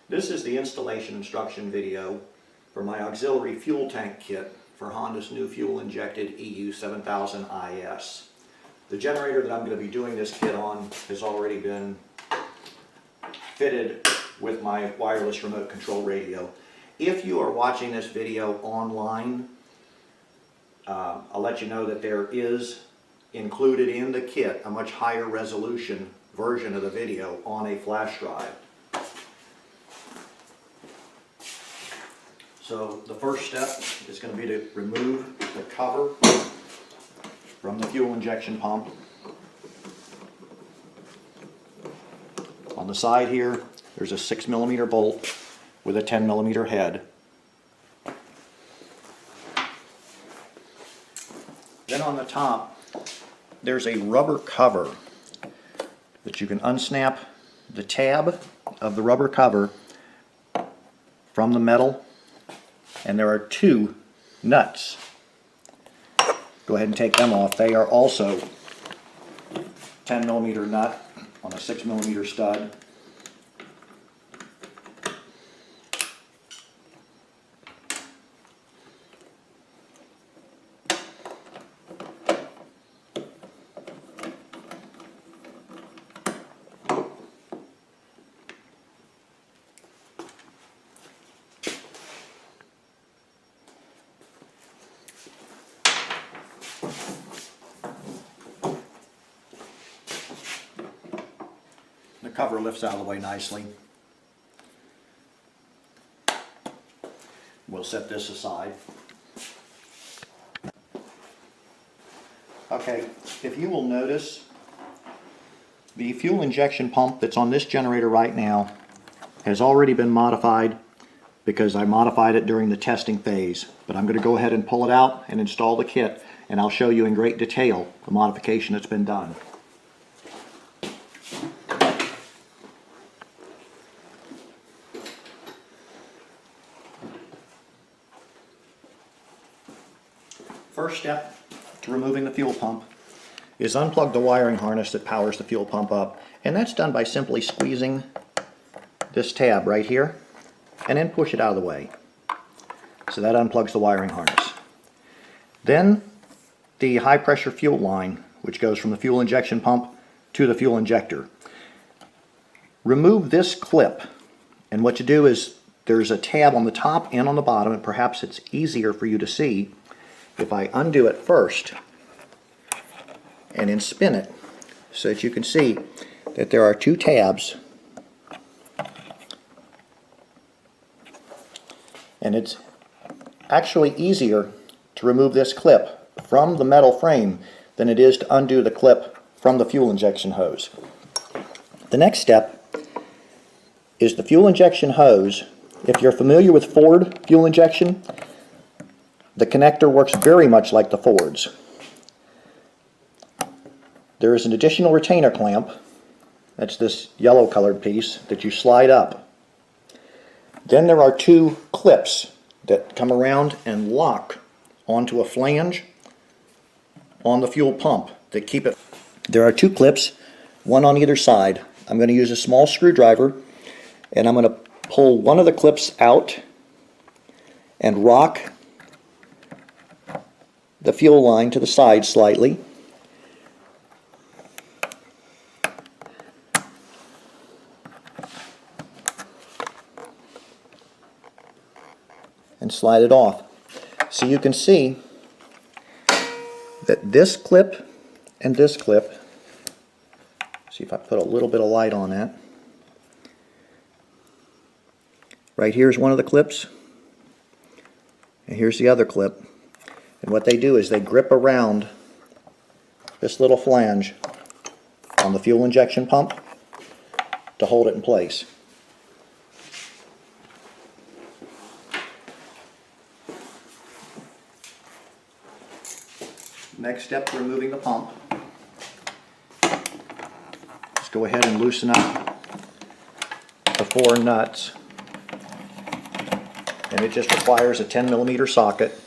This is the installation instruction video for my auxiliary fuel tank kit for Honda's new fuel-injected EU7000iS. The generator that I'm going to be doing this kit on has already been fitted with my wireless remote control radio. If you are watching this video online, I'll let you know that there is included in the kit a much higher resolution version of the video on a flash drive. So the first step is going to be to remove the cover from the fuel injection pump. On the side here, there's a 6mm bolt with a 10mm head. Then on the top, there's a rubber cover that you can unsnap the tab of the rubber cover from the metal, and there are two nuts. Go ahead and take them off. They are also 10mm nut on a 6mm stud. The cover lifts out of the way nicely. We'll set this aside. Okay, if you will notice, the fuel injection pump that's on this generator right now has already been modified because I modified it during the testing phase. But I'm going to go ahead and pull it out and install the kit, and I'll show you in great detail the modification that's been done. First step to removing the fuel pump is unplug the wiring harness that powers the fuel pump up, and that's done by simply squeezing this tab right here and then push it out of the way. So that unplugs the wiring harness. Then the high pressure fuel line, which goes from the fuel injection pump to the fuel injector. Remove this clip, and what you do is there's a tab on the top and on the bottom, and perhaps it's easier for you to see if I undo it first and then spin it so that you can see that there are two tabs, and it's actually easier to remove this clip from the metal frame than it is to undo the clip from the fuel injection hose. The next step is the fuel injection hose. If you're familiar with Ford fuel injection, the connector works very much like the Ford's. There is an additional retainer clamp, that's this yellow colored piece, that you slide up. Then there are two clips that come around and lock onto a flange on the fuel pump that keep it. There are two clips, one on either side. I'm going to use a small screwdriver, and I'm going to pull one of the clips out and rock the fuel line to the side slightly. And slide it off. So you can see that this clip and this clip, see if I put a little bit of light on that. Right here is one of the clips, and here's the other clip. And what they do is they grip around this little flange on the fuel injection pump to hold it in place. Next step to removing the pump, just go ahead and loosen up the four nuts, and it just requires a 10mm socket.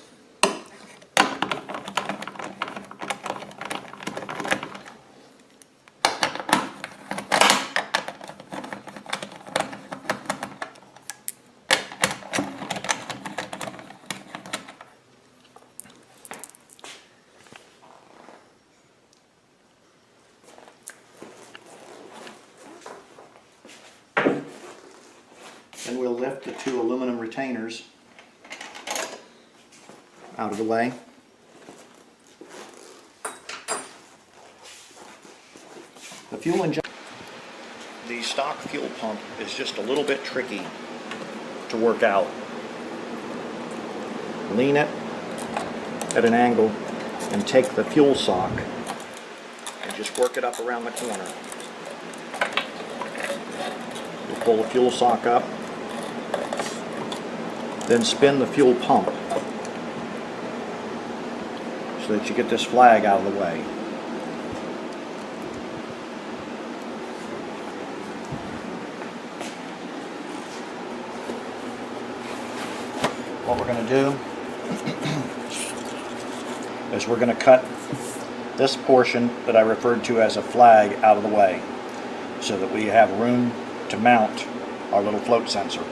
Then we'll lift the two aluminum retainers out of the way. The fuel injection, the stock fuel pump is just a little bit tricky to work out. Lean it at an angle and take the fuel sock and just work it up around the corner. You'll pull the fuel sock up, then spin the fuel pump so that you get this flag out of the way. What we're going to do is we're going to cut this portion that I referred to as a flag out of the way so that we have room to mount our little float sensor.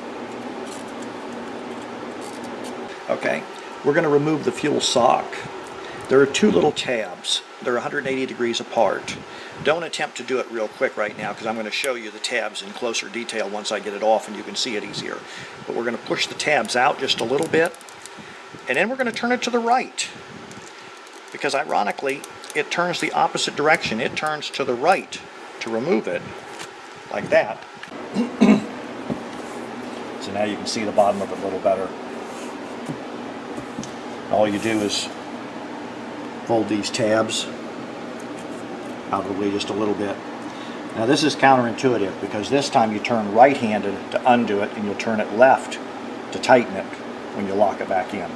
Okay, we're going to remove the fuel sock. There are two little tabs. They're 180 degrees apart. Don't attempt to do it real quick right now because I'm going to show you the tabs in closer detail once I get it off and you can see it easier. But we're going to push the tabs out just a little bit and then we're going to turn it to the right because ironically it turns the opposite direction. It turns to the right to remove it like that. So now you can see the bottom of it a little better. All you do is fold these tabs out of the way just a little bit. Now this is counterintuitive because this time you turn right-handed to undo it and you'll turn it left to tighten it when you lock it back in.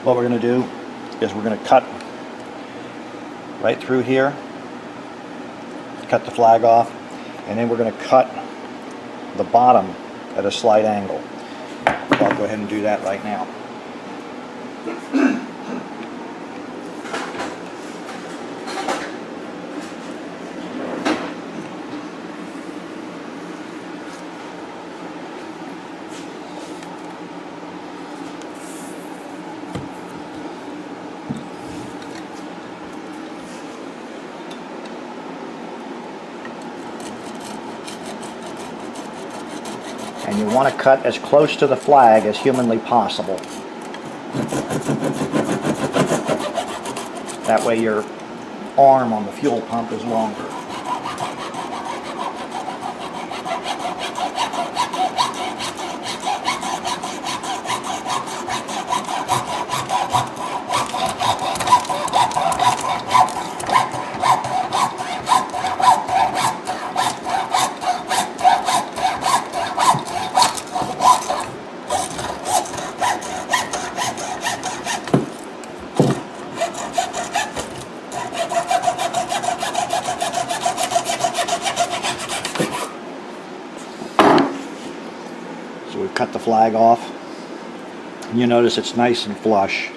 What we're going to do is we're going to cut right through here, cut the flag off, and then we're going to cut the bottom at a slight angle. So I'll go ahead and do that right now. And you want to cut as close to the flag as humanly possible. That way your arm on the fuel pump is longer. So we've cut the flag off. And you notice it's nice and flush.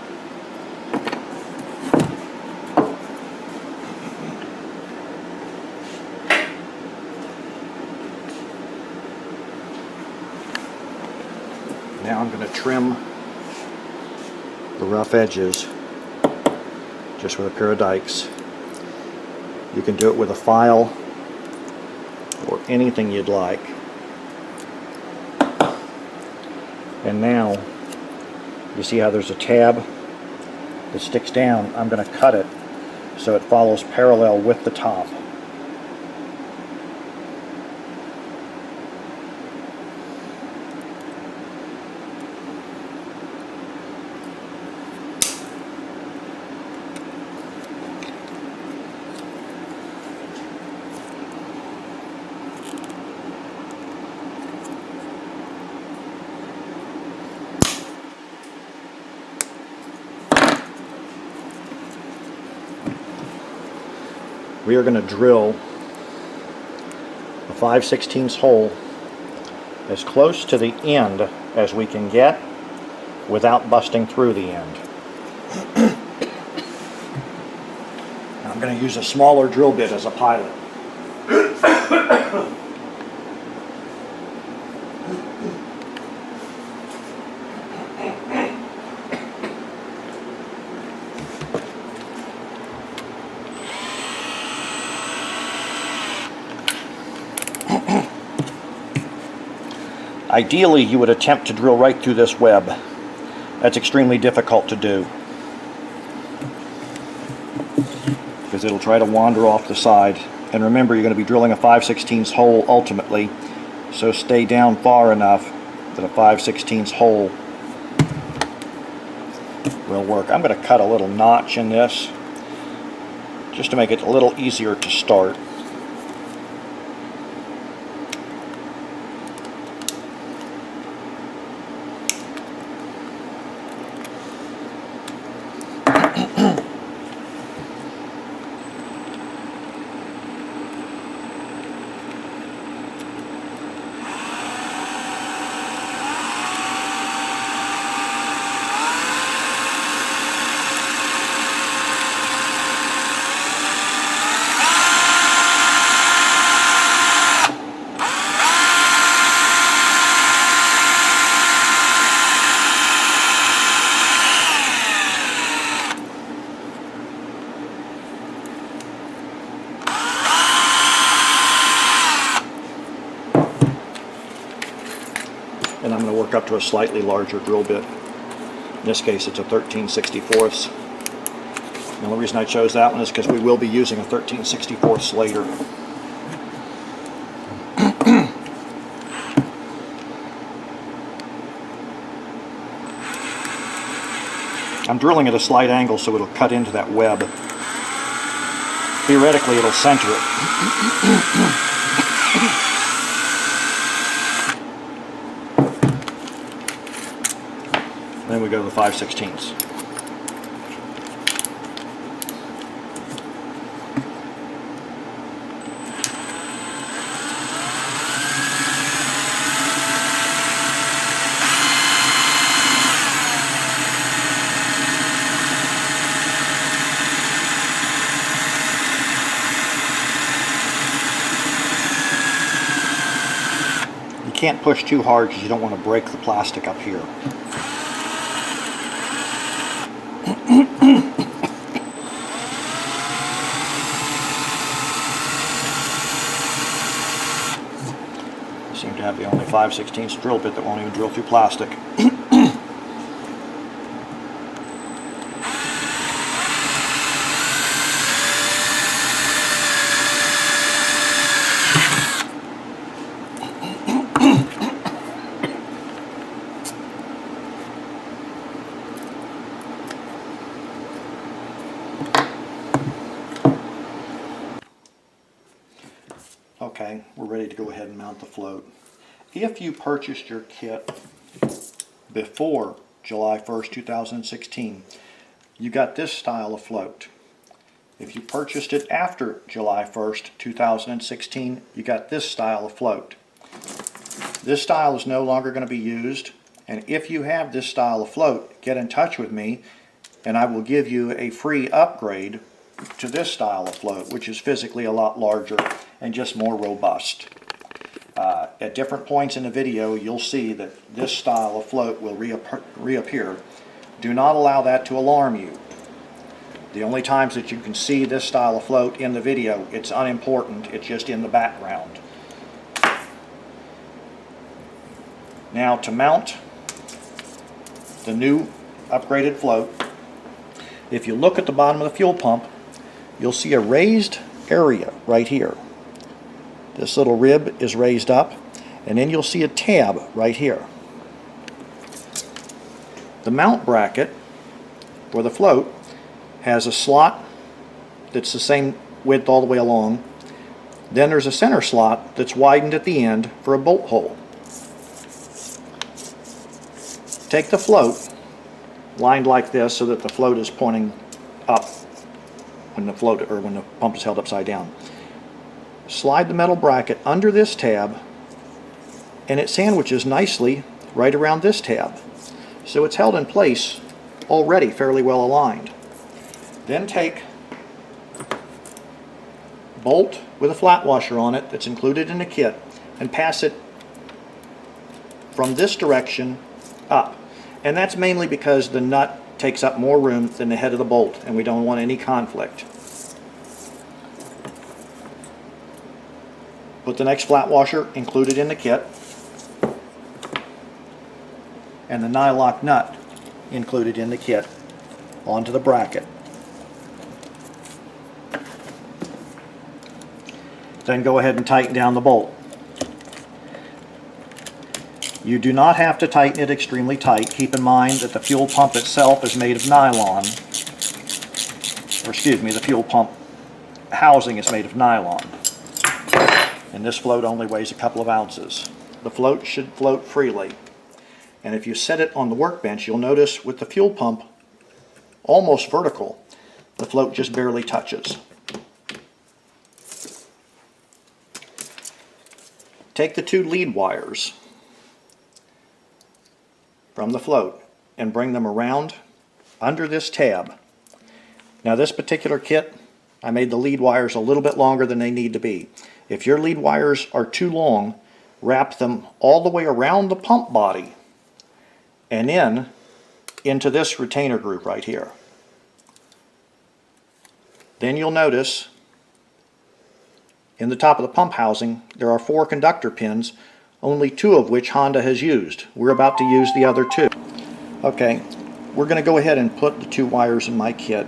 Now I'm going to trim the rough edges just with a pair of dikes. You can do it with a file or anything you'd like. And now, you see how there's a tab that sticks down? I'm going to cut it so it follows parallel with the top. We are going to drill a 5/16 hole as close to the end as we can get without busting through the end. I'm going to use a smaller drill bit as a pilot. Ideally, you would attempt to drill right through this web. That's extremely difficult to do, because it'll try to wander off the side. And remember, you're going to be drilling a 5/16 hole ultimately, so stay down far enough that a 5/16 hole will work. I'm going to cut a little notch in this just to make it a little easier to start. And I'm going to work up to a slightly larger drill bit. In this case, it's a 13/64. The only reason I chose that one is because we will be using a 13/64 later. I'm drilling at a slight angle so it'll cut into that web. Theoretically, it'll center it. Then we go to the 5/16. You can't push too hard because you don't want to break the plastic up here. Seem to have the only 5/16 drill bit that won't even drill through plastic. Okay, we're ready to go ahead and mount the float. If you purchased your kit before July 1st, 2016, you got this style of float. If you purchased it after July 1st, 2016, you got this style of float. This style is no longer going to be used, and if you have this style of float, get in touch with me and I will give you a free upgrade to this style of float, which is physically a lot larger and just more robust. At different points in the video, you'll see that this style of float will reappear. Do not allow that to alarm you. The only times that you can see this style of float in the video, it's unimportant, it's just in the background. Now, to mount the new upgraded float, if you look at the bottom of the fuel pump, you'll see a raised area right here. This little rib is raised up, and then you'll see a tab right here. The mount bracket for the float has a slot that's the same width all the way along. Then there's a center slot that's widened at the end for a bolt hole. Take the float, lined like this so that the float is pointing up when the pump is held upside down. Slide the metal bracket under this tab, and it sandwiches nicely right around this tab. So it's held in place already fairly well aligned. Then take bolt with a flat washer on it that's included in the kit and pass it from this direction up. And that's mainly because the nut takes up more room than the head of the bolt, and we don't want any conflict. Put the next flat washer included in the kit. and the nylock nut included in the kit onto the bracket. Then go ahead and tighten down the bolt. You do not have to tighten it extremely tight. Keep in mind that the fuel pump itself is made of nylon. Or excuse me, the fuel pump housing is made of nylon. And this float only weighs a couple of ounces. The float should float freely. And if you set it on the workbench, you'll notice with the fuel pump almost vertical, the float just barely touches. Take the two lead wires from the float and bring them around under this tab. Now this particular kit, I made the lead wires a little bit longer than they need to be. If your lead wires are too long, wrap them all the way around the pump body and then into this retainer groove right here. Then you'll notice in the top of the pump housing there are 4 conductor pins, only 2 of which Honda has used. We're about to use the other 2. Okay, we're going to go ahead and put the 2 wires in my kit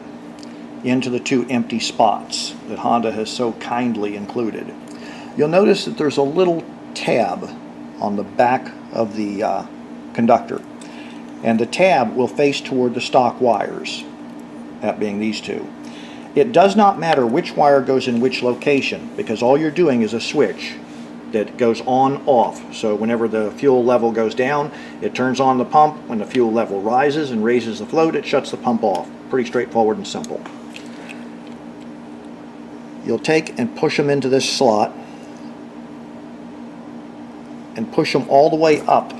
into the 2 empty spots that Honda has so kindly included. You'll notice that there's a little tab on the back of the conductor, and the tab will face toward the stock wires, that being these 2. It does not matter which wire goes in which location, because all you're doing is a switch that goes on off. So whenever the fuel level goes down, it turns on the pump. When the fuel level rises and raises the float, it shuts the pump off. Pretty straightforward and simple. You'll take and push them into this slot and push them all the way up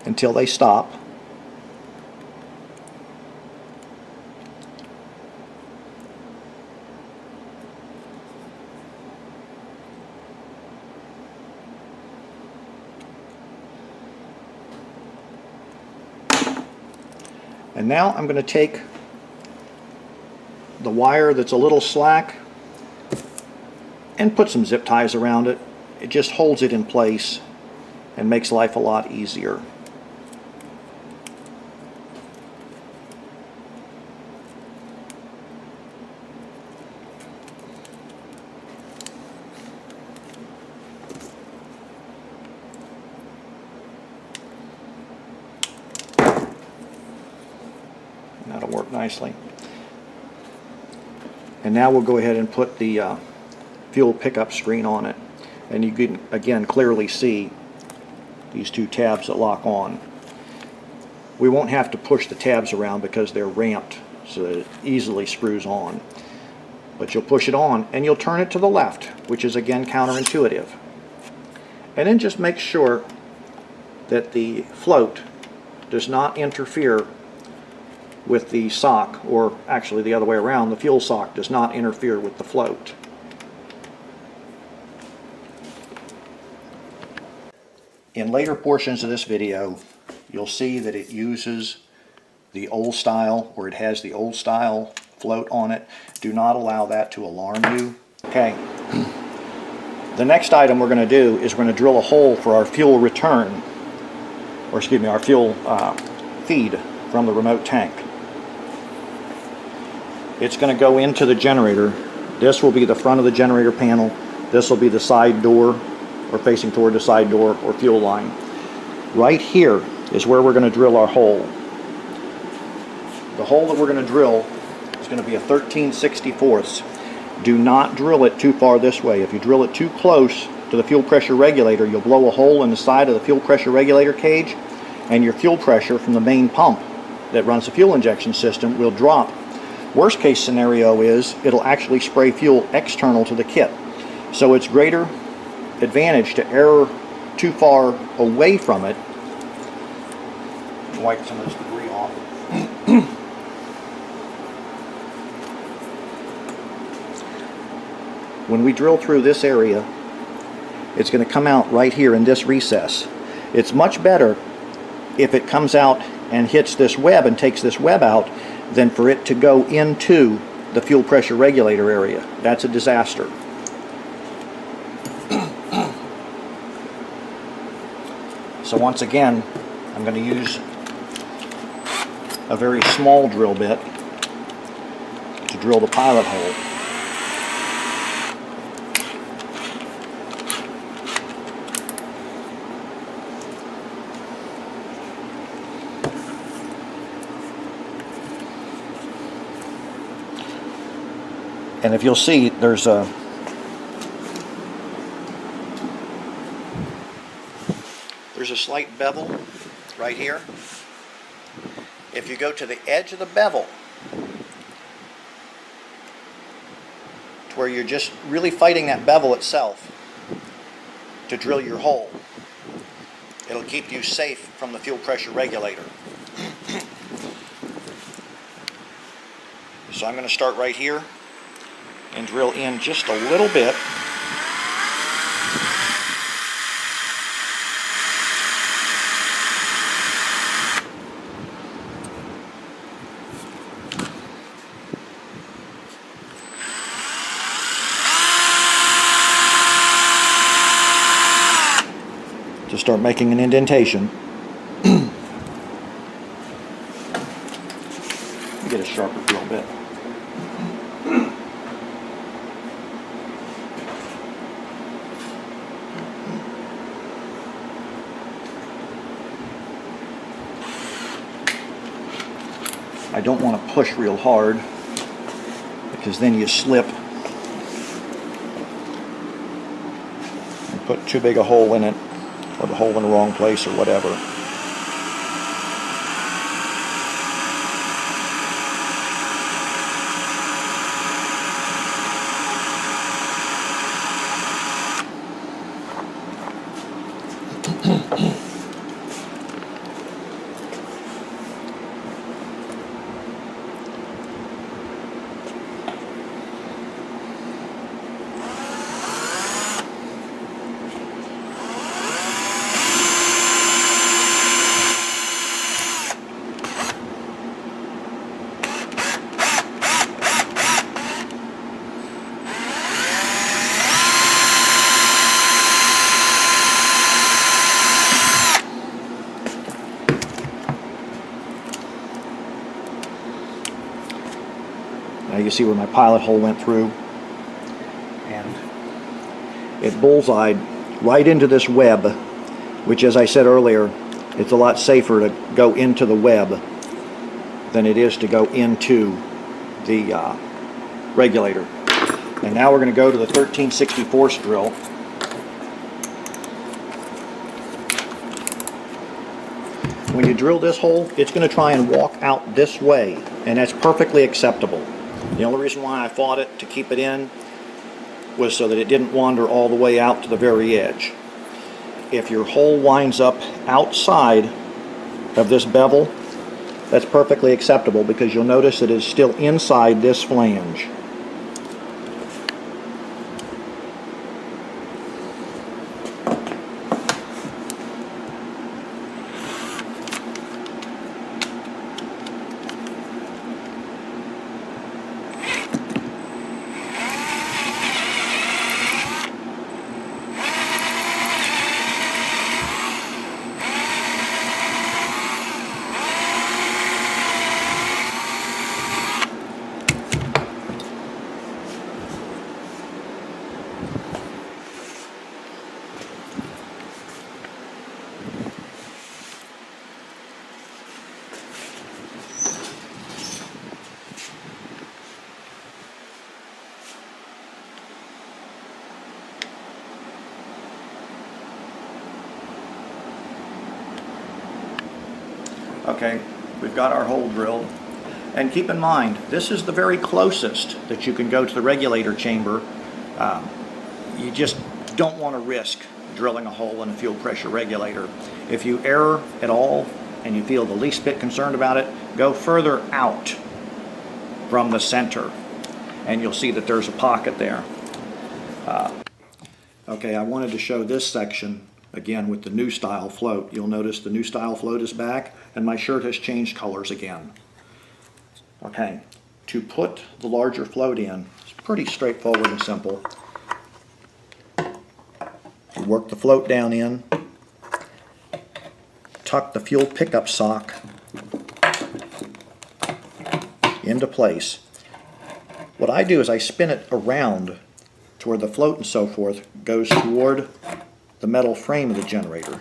until they stop. And now I'm going to take the wire that's a little slack and put some zip ties around it. It just holds it in place and makes life a lot easier. That'll work nicely. And now we'll go ahead and put the fuel pickup screen on it. And you can again clearly see these 2 tabs that lock on. We won't have to push the tabs around because they're ramped so that it easily screws on. But you'll push it on and you'll turn it to the left, which is again counterintuitive. And then just make sure that the float does not interfere with the sock, or actually the other way around, the fuel sock does not interfere with the float. In later portions of this video, you'll see that it uses the old style, or it has the old style float on it. Do not allow that to alarm you. Okay, the next item we're going to do is we're going to drill a hole for our fuel return, or excuse me, our fuel feed from the remote tank. It's going to go into the generator. This will be the front of the generator panel. This will be the side door, or facing toward the side door or fuel line. Right here is where we're going to drill our hole. The hole that we're going to drill is going to be a 13/64. Do not drill it too far this way. If you drill it too close to the fuel pressure regulator, you'll blow a hole in the side of the fuel pressure regulator cage, and your fuel pressure from the main pump that runs the fuel injection system will drop. Worst case scenario is it'll actually spray fuel external to the kit. So it's greater advantage to err too far away from it. Wipe some of this debris off. When we drill through this area, it's going to come out right here in this recess. It's much better if it comes out and hits this web and takes this web out than for it to go into the fuel pressure regulator area. That's a disaster. So once again, I'm going to use a very small drill bit to drill the pilot hole. And if you'll see, there's a slight bevel right here. If you go to the edge of the bevel, to where you're just really fighting that bevel itself to drill your hole, it'll keep you safe from the fuel pressure regulator. So I'm going to start right here and drill in just a little bit. To start making an indentation. Get a sharper drill bit. I don't want to push real hard because then you slip and put too big a hole in it, or the hole in the wrong place or whatever. Now you see where my pilot hole went through, and it bullseyed right into this web, which, as I said earlier, it's a lot safer to go into the web than it is to go into the regulator. And now we're going to go to the 13/64 drill. When you drill this hole, it's going to try and walk out this way, and that's perfectly acceptable. The only reason why I fought it to keep it in was so that it didn't wander all the way out to the very edge. If your hole winds up outside of this bevel, that's perfectly acceptable because you'll notice it is still inside this flange. Okay, we've got our hole drilled. And keep in mind, this is the very closest that you can go to the regulator chamber. You just don't want to risk drilling a hole in a fuel pressure regulator. If you err at all and you feel the least bit concerned about it, go further out from the center and you'll see that there's a pocket there. Okay, I wanted to show this section again with the new style float. You'll notice the new style float is back and my shirt has changed colors again. Okay, to put the larger float in, it's pretty straightforward and simple. You work the float down in, tuck the fuel pickup sock into place. What I do is I spin it around to where the float and so forth goes toward the metal frame of the generator.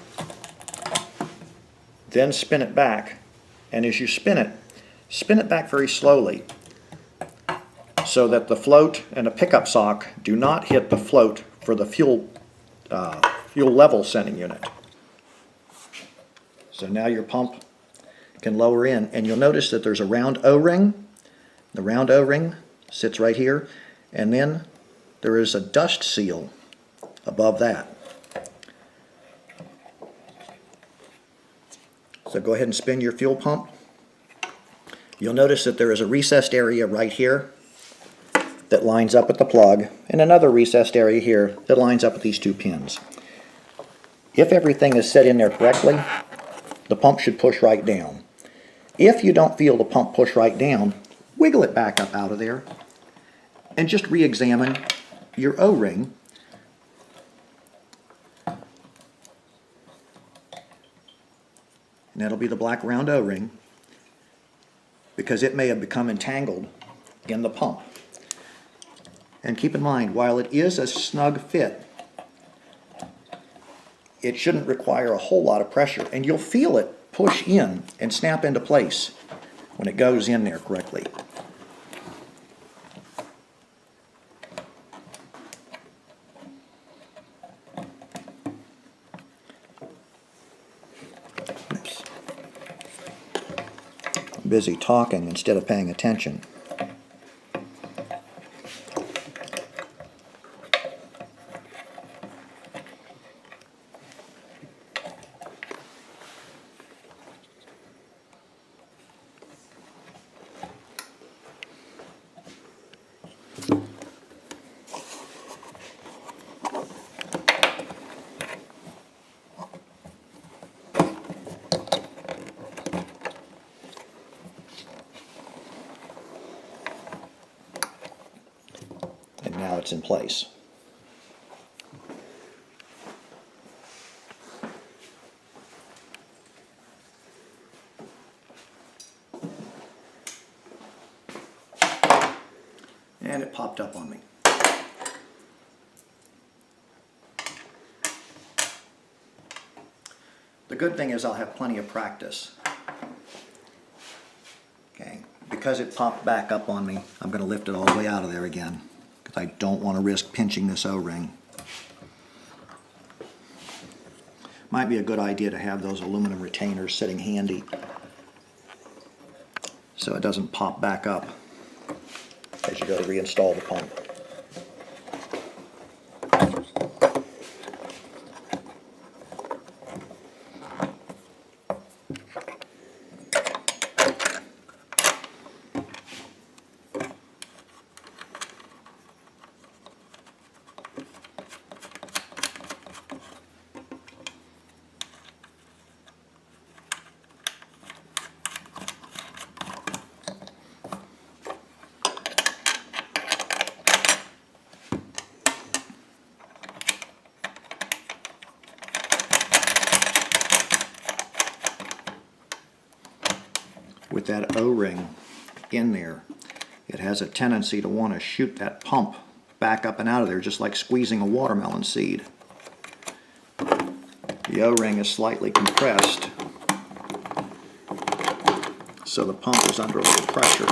Then spin it back, and as you spin it back very slowly so that the float and the pickup sock do not hit the float for the fuel level sending unit. So now your pump can lower in, and you'll notice that there's a round O-ring. The round O-ring sits right here, and then there is a dust seal above that. So go ahead and spin your fuel pump. You'll notice that there is a recessed area right here that lines up with the plug, and another recessed area here that lines up with these two pins. If everything is set in there correctly, the pump should push right down. If you don't feel the pump push right down, wiggle it back up out of there and just re-examine your O-ring. And that'll be the black round O-ring, because it may have become entangled in the pump. And keep in mind, while it is a snug fit, it shouldn't require a whole lot of pressure, and you'll feel it push in and snap into place when it goes in there correctly. Oops. I'm busy talking instead of paying attention. And now it's in place. And it popped up on me. The good thing is I'll have plenty of practice. Okay, because it popped back up on me, I'm going to lift it all the way out of there again, because I don't want to risk pinching this O-ring. Might be a good idea to have those aluminum retainers sitting handy so it doesn't pop back up as you go to reinstall the pump. With that O-ring in there, it has a tendency to want to shoot that pump back up and out of there, just like squeezing a watermelon seed. The O-ring is slightly compressed, so the pump is under a little pressure.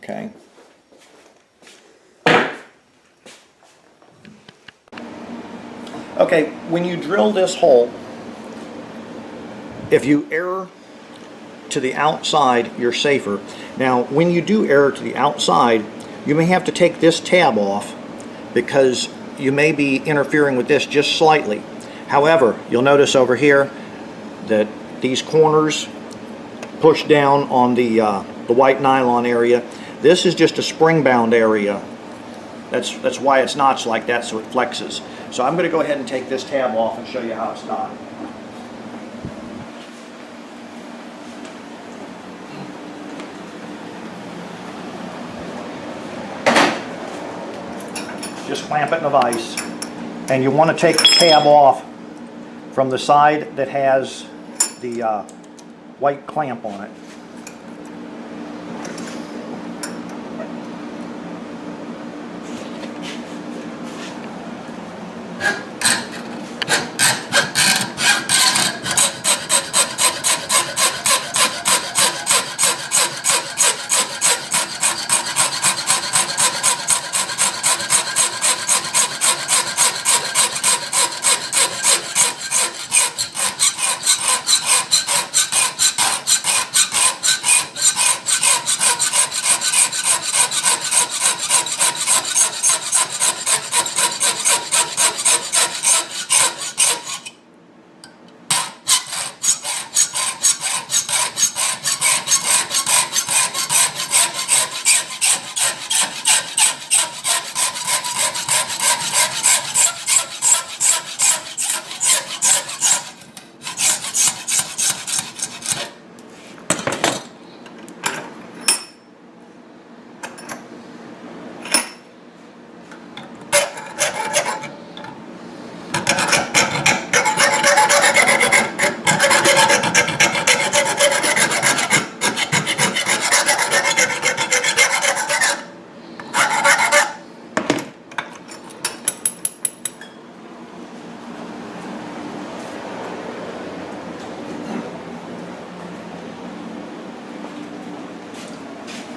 Okay. Okay, when you drill this hole, if you err to the outside, you're safer. Now, when you do err to the outside, you may have to take this tab off because you may be interfering with this just slightly. However, you'll notice over here that these corners push down on the white nylon area. This is just a spring-bound area. That's why it's notched like that, so it flexes. So I'm going to go ahead and take this tab off and show you how it's done. Just clamp it in a vise, and you want to take the tab off from the side that has the white clamp on it.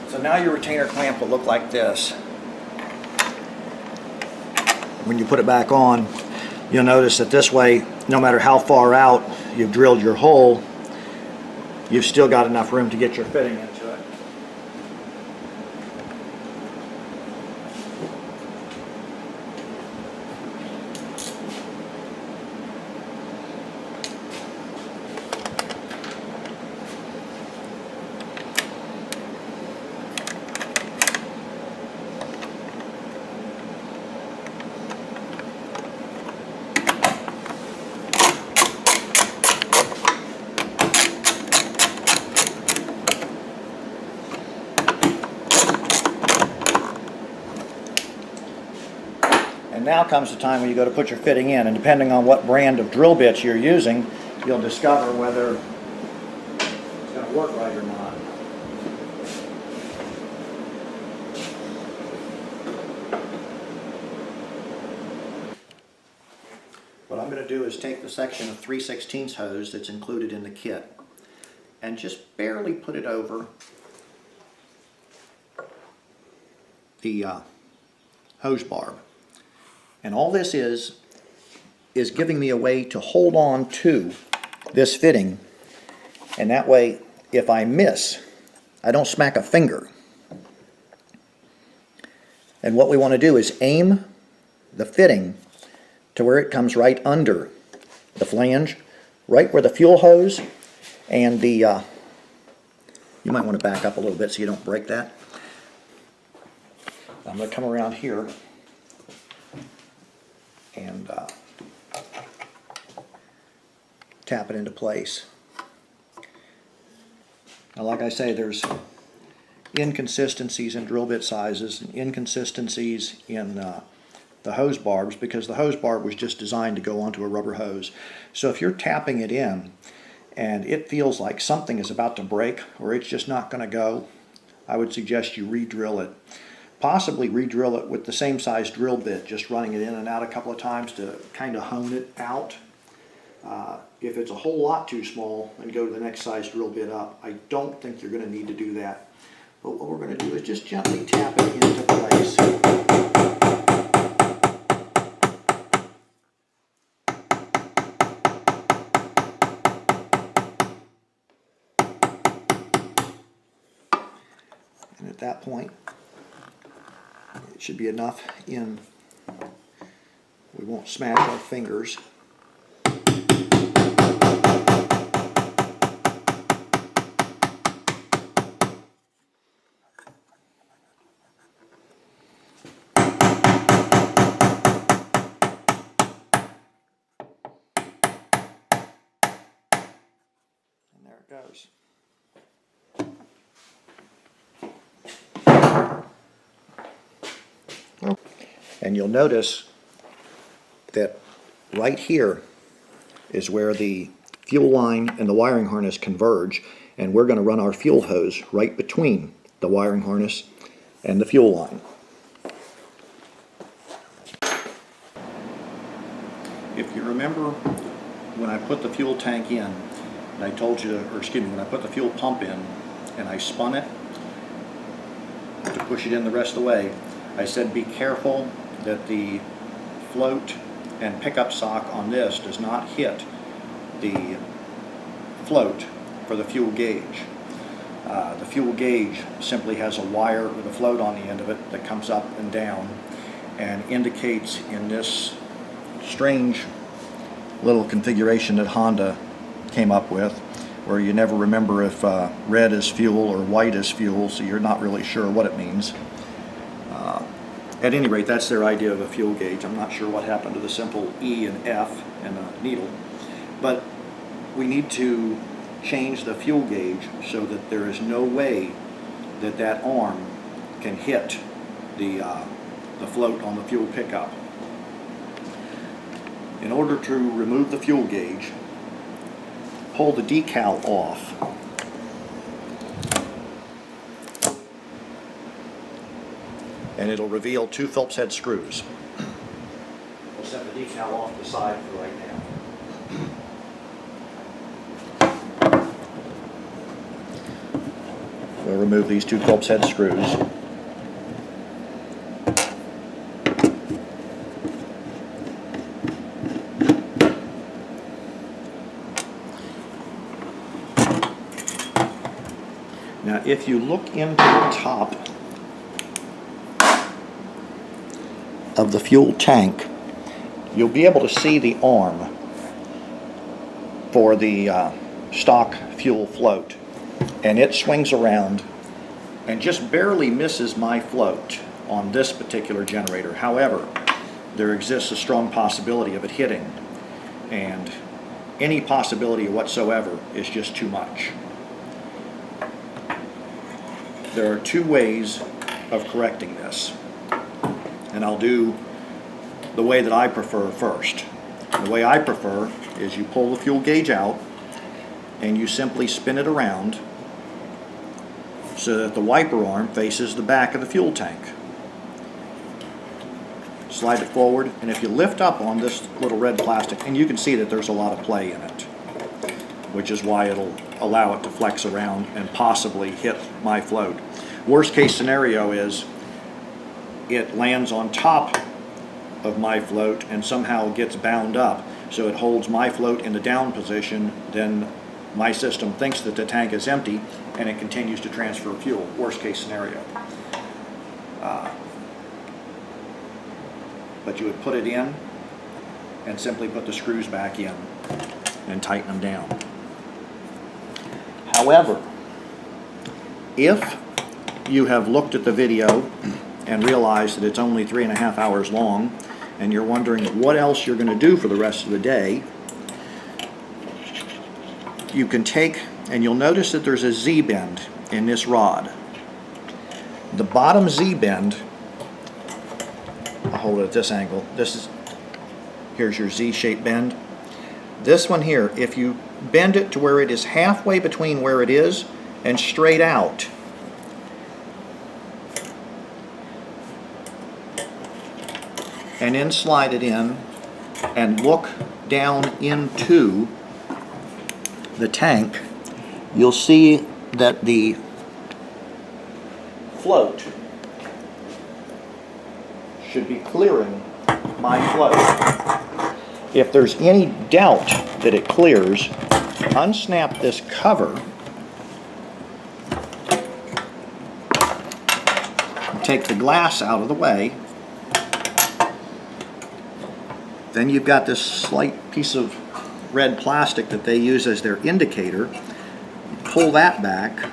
So now your retainer clamp will look like this. When you put it back on, you'll notice that this way, no matter how far out you've drilled your hole, you've still got enough room to get your fitting into it. And now comes the time when you go to put your fitting in, and depending on what brand of drill bits you're using, you'll discover whether it's going to work right or not. What I'm going to do is take the section of 3/16 hose that's included in the kit and just barely put it over the hose barb. And all this is giving me a way to hold on to this fitting, and that way if I miss, I don't smack a finger. And what we want to do is aim the fitting to where it comes right under the flange, right where the fuel hose and the, you might want to back up a little bit so you don't break that. I'm going to come around here and tap it into place. Now, like I say, there's inconsistencies in drill bit sizes and inconsistencies in the hose barbs, because the hose barb was just designed to go onto a rubber hose. So if you're tapping it in and it feels like something is about to break or it's just not going to go, I would suggest you re-drill it. Possibly re-drill it with the same size drill bit, just running it in and out a couple of times to kind of hone it out. If it's a whole lot too small, then go to the next size drill bit up. I don't think you're going to need to do that. But what we're going to do is just gently tap it into place. And at that point, it should be enough in. We won't smash our fingers. goes. And you'll notice that right here is where the fuel line and the wiring harness converge, and we're going to run our fuel hose right between the wiring harness and the fuel line. If you remember when I put the fuel tank in, and I told you, or excuse me, when I put the fuel pump in and I spun it to push it in the rest of the way, I said be careful that the float and pickup sock on this does not hit the float for the fuel gauge. The fuel gauge simply has a wire with a float on the end of it that comes up and down and indicates in this strange little configuration that Honda came up with, where you never remember if red is fuel or white is fuel, so you're not really sure what it means. At any rate, that's their idea of a fuel gauge. I'm not sure what happened to the simple E and F and a needle, but we need to change the fuel gauge so that there is no way that that arm can hit the float on the fuel pickup. In order to remove the fuel gauge, pull the decal off. And it'll reveal 2 Phillips head screws. We'll set the decal off the side for right now. We'll remove these 2 Phillips head screws. Now, if you look into the top of the fuel tank, you'll be able to see the arm for the stock fuel float, and it swings around and just barely misses my float on this particular generator. However, there exists a strong possibility of it hitting, and any possibility whatsoever is just too much. There are 2 ways of correcting this, and I'll do the way that I prefer first. The way I prefer is you pull the fuel gauge out and you simply spin it around so that the wiper arm faces the back of the fuel tank. Slide it forward, and if you lift up on this little red plastic, and you can see that there's a lot of play in it, which is why it'll allow it to flex around and possibly hit my float. Worst case scenario is it lands on top of my float and somehow gets bound up so it holds my float in the down position. Then my system thinks that the tank is empty and it continues to transfer fuel. Worst case scenario. But you would put it in and simply put the screws back in and tighten them down. However, if you have looked at the video and realized that it's only 3.5 hours long and you're wondering what else you're going to do for the rest of the day, you can take, and you'll notice that there's a Z-bend in this rod. The bottom Z-bend, I'll hold it at this angle, here's your Z-shaped bend. This one here, if you bend it to where it is halfway between where it is and straight out, and then slide it in and look down into the tank, you'll see that the float should be clearing my float. If there's any doubt that it clears, unsnap this cover, take the glass out of the way. Then you've got this slight piece of red plastic that they use as their indicator. Pull that back.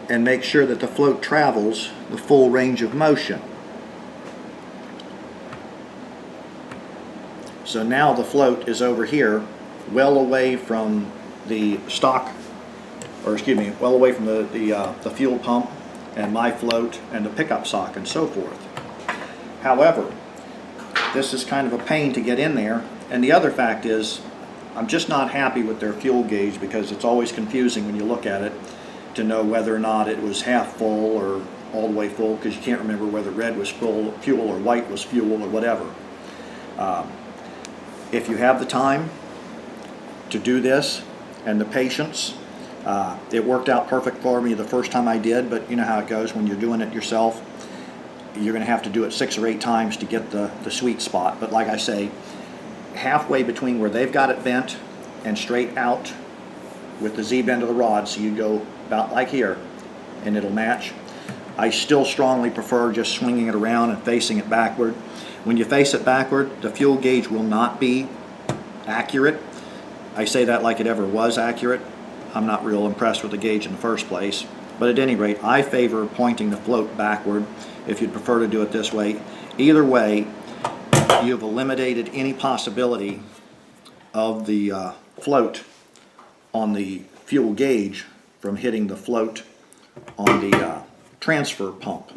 And make sure that the float travels the full range of motion. So now the float is over here, well away from the stock, or excuse me, well away from the fuel pump and my float and the pickup sock and so forth. However, this is kind of a pain to get in there, and the other fact is I'm just not happy with their fuel gauge, because it's always confusing when you look at it to know whether or not it was half full or all the way full, because you can't remember whether red was fuel or white was fuel or whatever. If you have the time to do this and the patience, it worked out perfect for me the first time I did, but you know how it goes when you're doing it yourself. You're going to have to do it 6 or 8 times to get the sweet spot. But like I say, halfway between where they've got it bent and straight out with the Z-bend of the rod, so you go about like here and it'll match. I still strongly prefer just swinging it around and facing it backward. When you face it backward, the fuel gauge will not be accurate. I say that like it ever was accurate. I'm not real impressed with the gauge in the first place. But at any rate, I favor pointing the float backward if you'd prefer to do it this way. Either way, you've eliminated any possibility of the float on the fuel gauge from hitting the float on the transfer pump.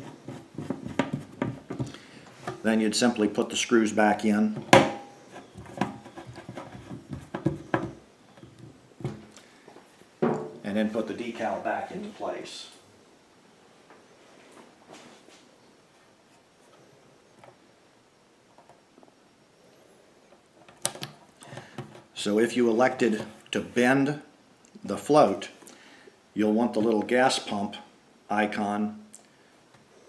Then you'd simply put the screws back in. And then put the decal back into place. So if you elected to bend the float, you'll want the little gas pump icon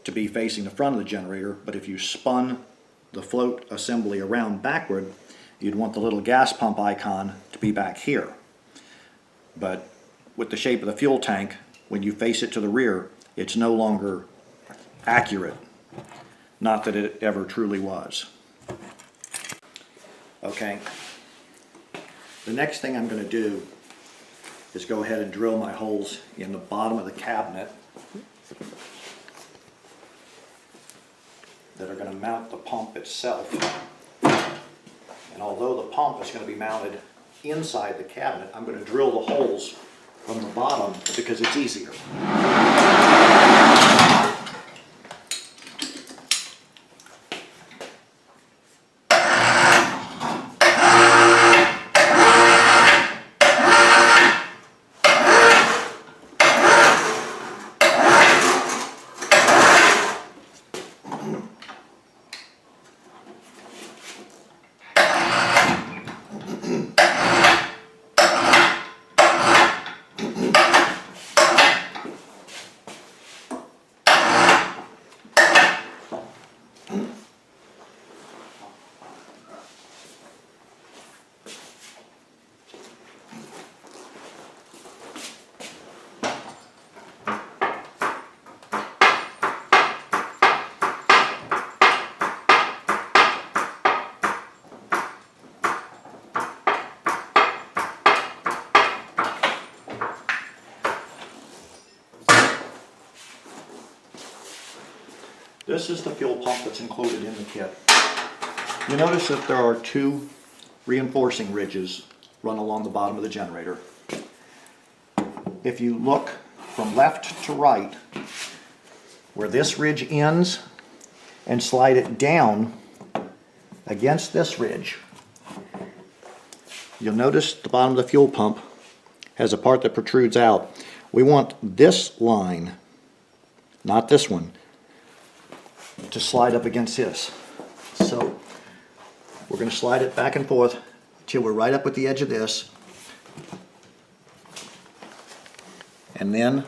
to be facing the front of the generator, but if you spun the float assembly around backward, you'd want the little gas pump icon to be back here. But with the shape of the fuel tank, when you face it to the rear, it's no longer accurate. Not that it ever truly was. Okay. The next thing I'm going to do is go ahead and drill my holes in the bottom of the cabinet that are going to mount the pump itself. And although the pump is going to be mounted inside the cabinet, I'm going to drill the holes from the bottom because it's easier. This is the fuel pump that's included in the kit. You notice that there are 2 reinforcing ridges run along the bottom of the generator. If you look from left to right, where this ridge ends, and slide it down against this ridge, you'll notice the bottom of the fuel pump has a part that protrudes out. We want this line, not this one, to slide up against this. So we're going to slide it back and forth till we're right up with the edge of this, and then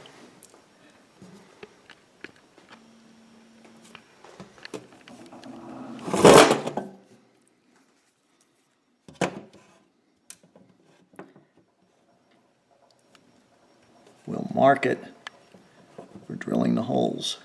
we'll mark it for drilling the holes.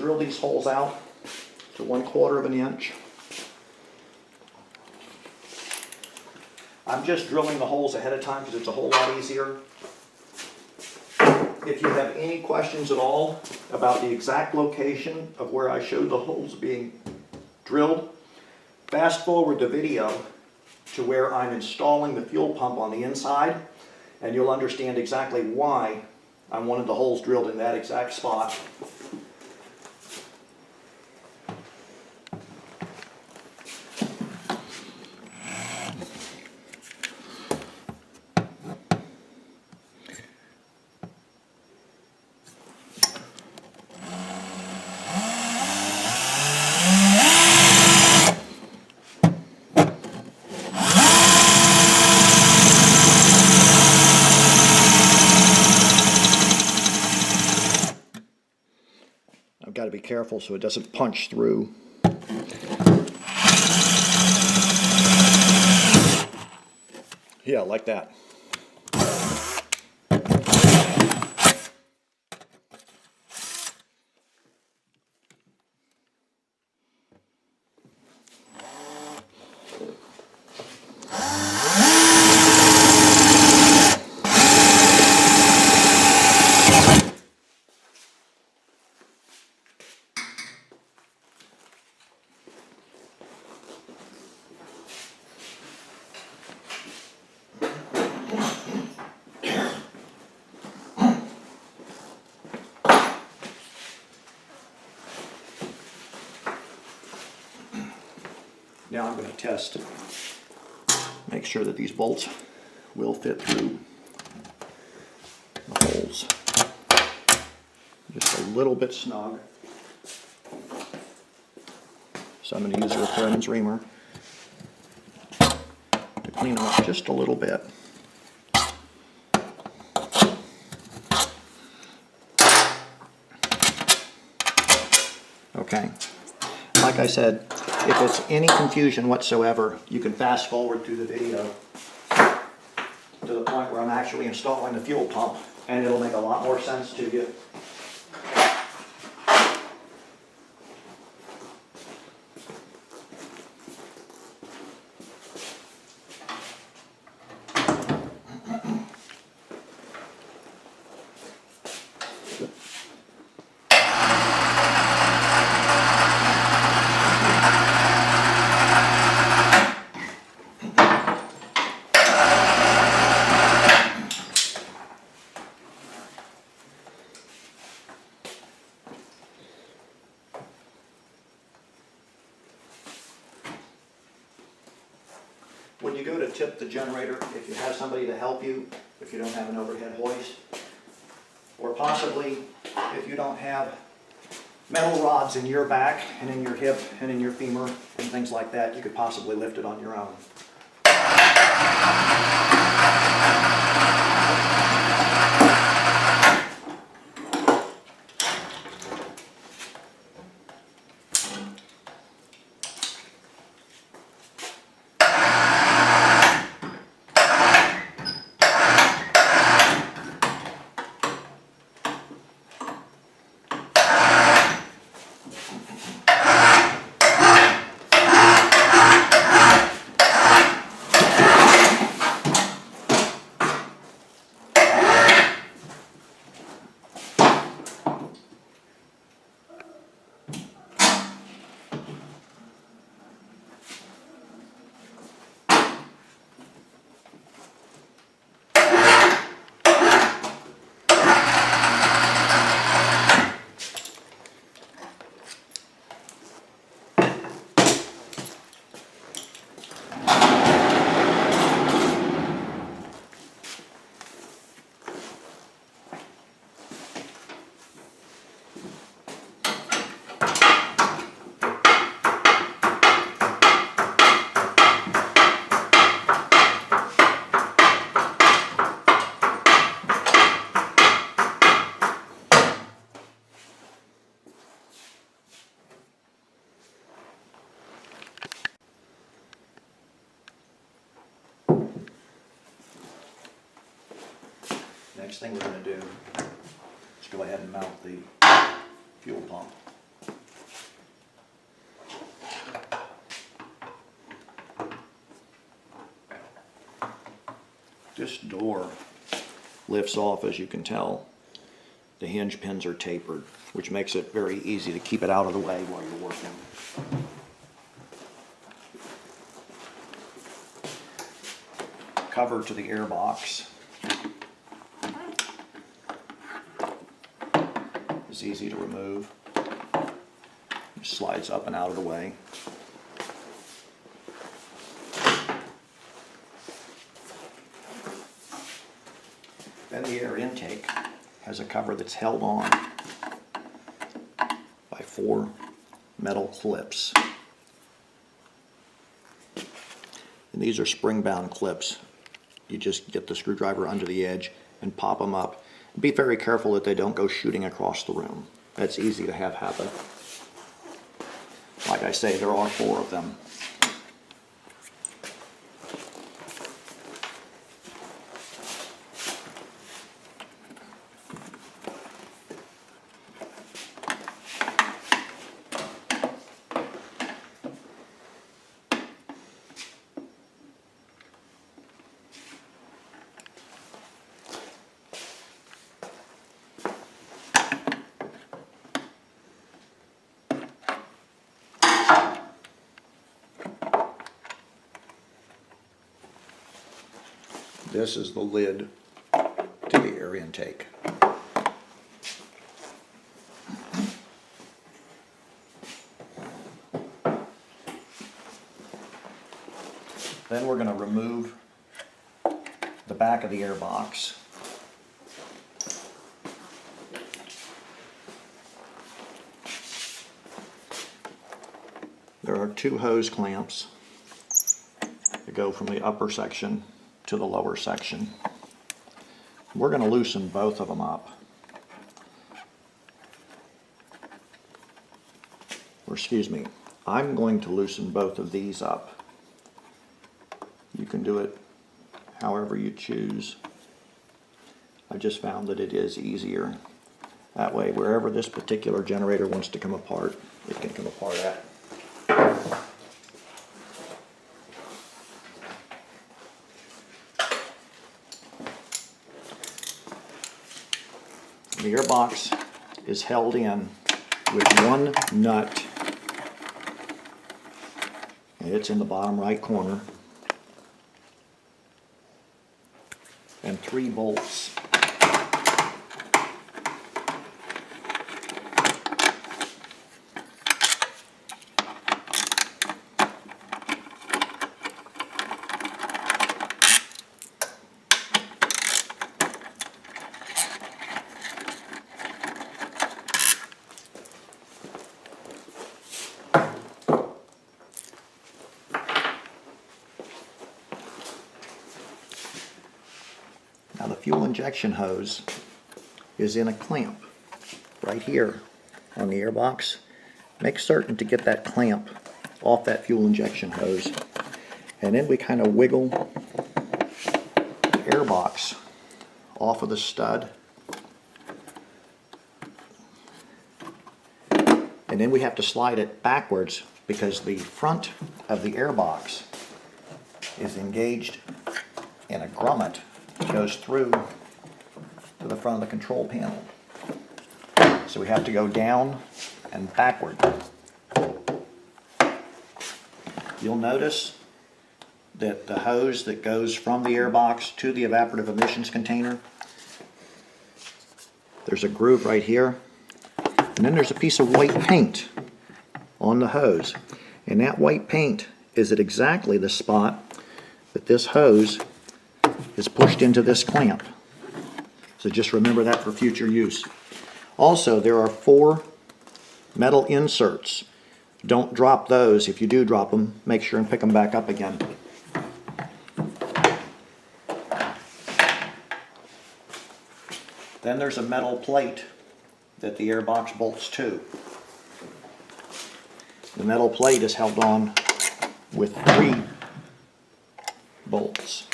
drill these holes out to 1/4 of an inch. I'm just drilling the holes ahead of time because it's a whole lot easier. If you have any questions at all about the exact location of where I showed the holes being drilled, fast forward the video to where I'm installing the fuel pump on the inside, and you'll understand exactly why I wanted the holes drilled in that exact spot. I've got to be careful so it doesn't punch through. Yeah, like that. Now I'm going to test, make sure that these bolts will fit through the holes. Just a little bit snug. So I'm going to use a repairman's reamer to clean them up just a little bit. Okay, like I said, if it's any confusion whatsoever, you can fast forward through the video to the point where I'm actually installing the fuel pump, and it'll make a lot more sense to you. When you go to tip the generator, if you have somebody to help you, if you don't have an overhead hoist, or possibly if you don't have metal rods in your back and in your hip and in your femur and things like that, you could possibly lift it on your own. Next thing we're going to do is go ahead and mount the fuel pump. This door lifts off, as you can tell. The hinge pins are tapered, which makes it very easy to keep it out of the way while you're working. Cover to the air box is easy to remove. It slides up and out of the way. Then the air intake has a cover that's held on by 4 metal clips. And these are spring-bound clips. You just get the screwdriver under the edge and pop them up. Be very careful that they don't go shooting across the room. That's easy to have happen. Like I say, there are 4 of them. This is the lid to the air intake. Then we're going to remove the back of the air box. There are 2 hose clamps that go from the upper section to the lower section. We're going to loosen both of them up. Or excuse me, I'm going to loosen both of these up. You can do it however you choose. I just found that it is easier. That way, wherever this particular generator wants to come apart, it can come apart at. The air box is held in with 1 nut, and it's in the bottom right corner, and 3 bolts. Now the fuel injection hose is in a clamp right here on the air box. Make certain to get that clamp off that fuel injection hose, and then we kind of wiggle the air box off of the stud, and then we have to slide it backwards because the front of the air box is engaged in a grommet that goes through to the front of the control panel. So we have to go down and backward. You'll notice that the hose that goes from the air box to the evaporative emissions container, there's a groove right here, and then there's a piece of white paint on the hose. And that white paint is at exactly the spot that this hose is pushed into this clamp. So just remember that for future use. Also, there are 4 metal inserts. Don't drop those. If you do drop them, make sure and pick them back up again. Then there's a metal plate that the air box bolts to. The metal plate is held on with 3 bolts.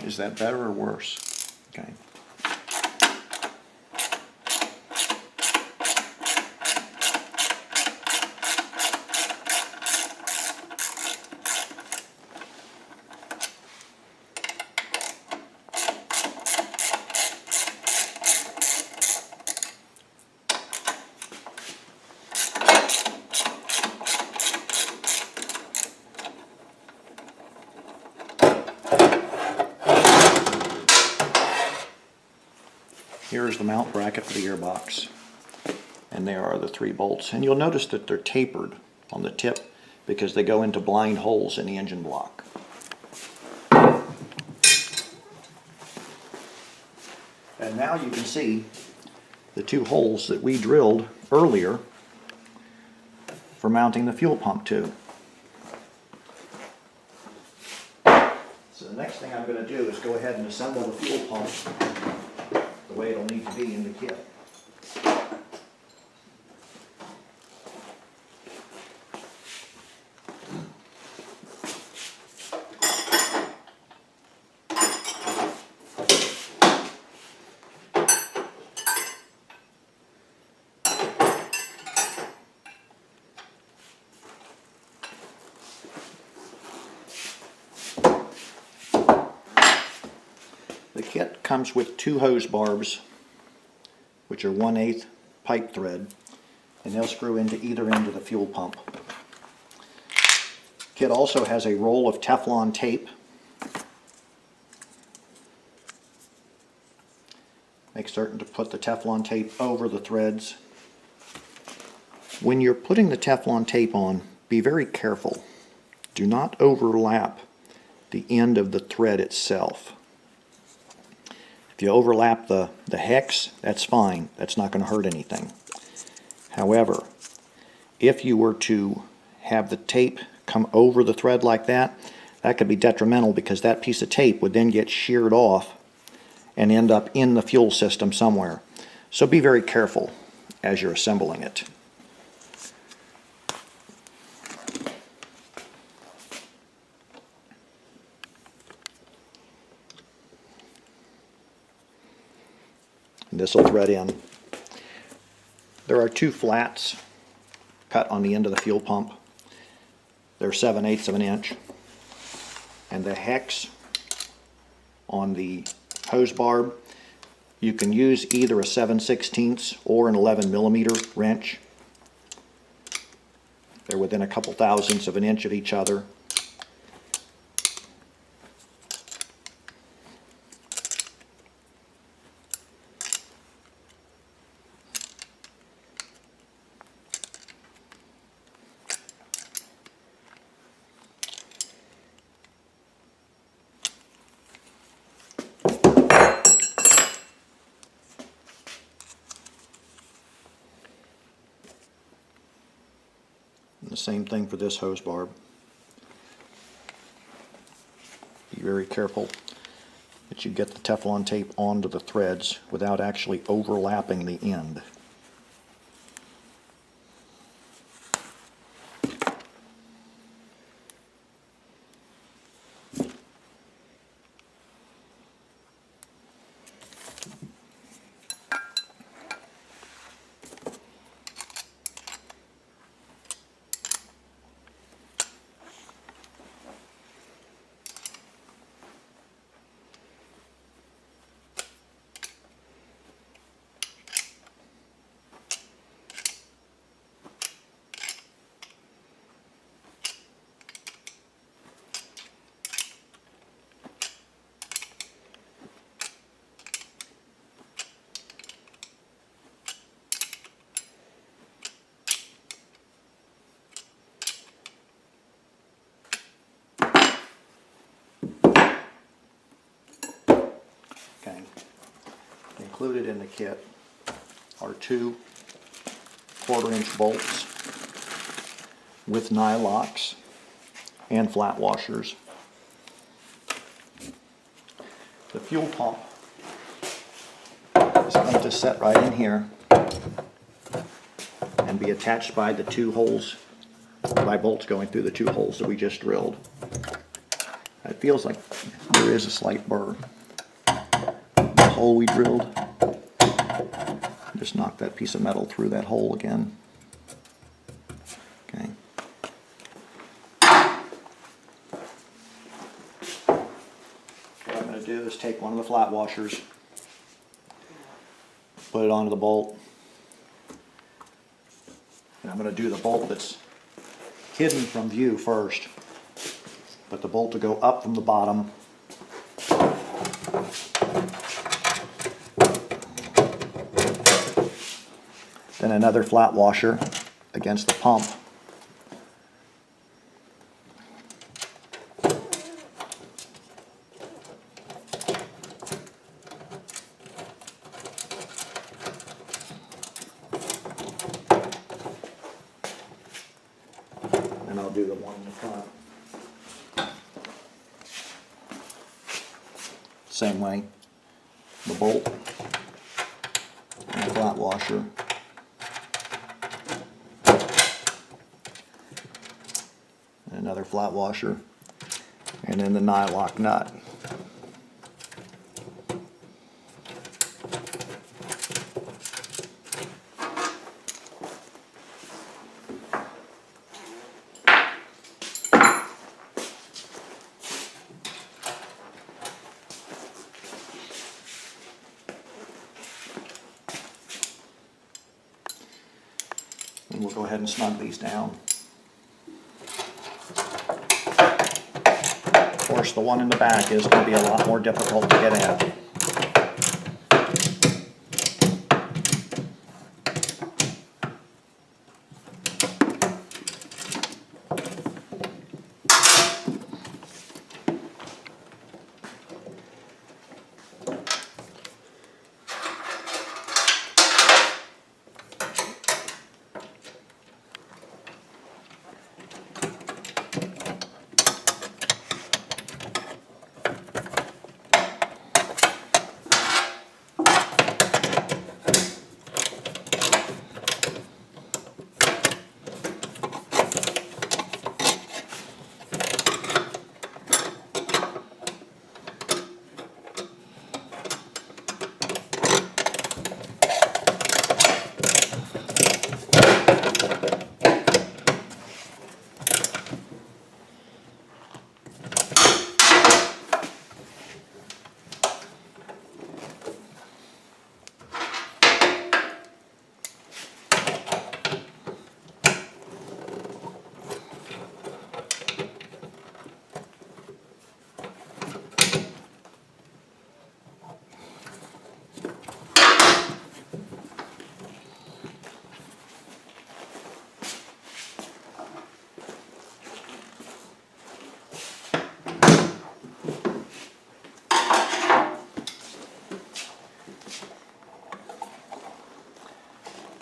Is that better or worse? Okay. Here's the mount bracket for the gearbox, and there are the 3 bolts. And you'll notice that they're tapered on the tip because they go into blind holes in the engine block. And now you can see the 2 holes that we drilled earlier for mounting the fuel pump to. So the next thing I'm going to do is go ahead and assemble the fuel pump the way it'll need to be in the kit. The kit comes with 2 hose barbs, which are 1/8 pipe thread, and they'll screw into either end of the fuel pump. The kit also has a roll of Teflon tape. Make certain to put the Teflon tape over the threads. When you're putting the Teflon tape on, be very careful. Do not overlap the end of the thread itself. If you overlap the hex, that's fine. That's not going to hurt anything. However, if you were to have the tape come over the thread like that, that could be detrimental because that piece of tape would then get sheared off and end up in the fuel system somewhere. So be very careful as you're assembling it. This will thread in. There are 2 flats cut on the end of the fuel pump. They're 7/8 of an inch. And the hex on the hose barb, you can use either a 7/16 or an 11mm wrench. They're within a couple thousandths of an inch of each other. And the same thing for this hose barb. Be very careful that you get the Teflon tape onto the threads without actually overlapping the end. Okay. Included in the kit are 2 1/4-inch bolts with nylocks and flat washers. The fuel pump is going to set right in here and be attached by the 2 holes, by bolts going through the 2 holes that we just drilled. It feels like there is a slight burr. The hole we drilled, just knock that piece of metal through that hole again. Okay. What I'm going to do is take one of the flat washers, put it onto the bolt, and I'm going to do the bolt that's hidden from view first, but the bolt to go up from the bottom. Then another flat washer against the pump. And I'll do the one in the front. Same way, the bolt and the flat washer. And another flat washer, and then the nylock nut. And we'll go ahead and snug these down. Of course, the one in the back is going to be a lot more difficult to get at.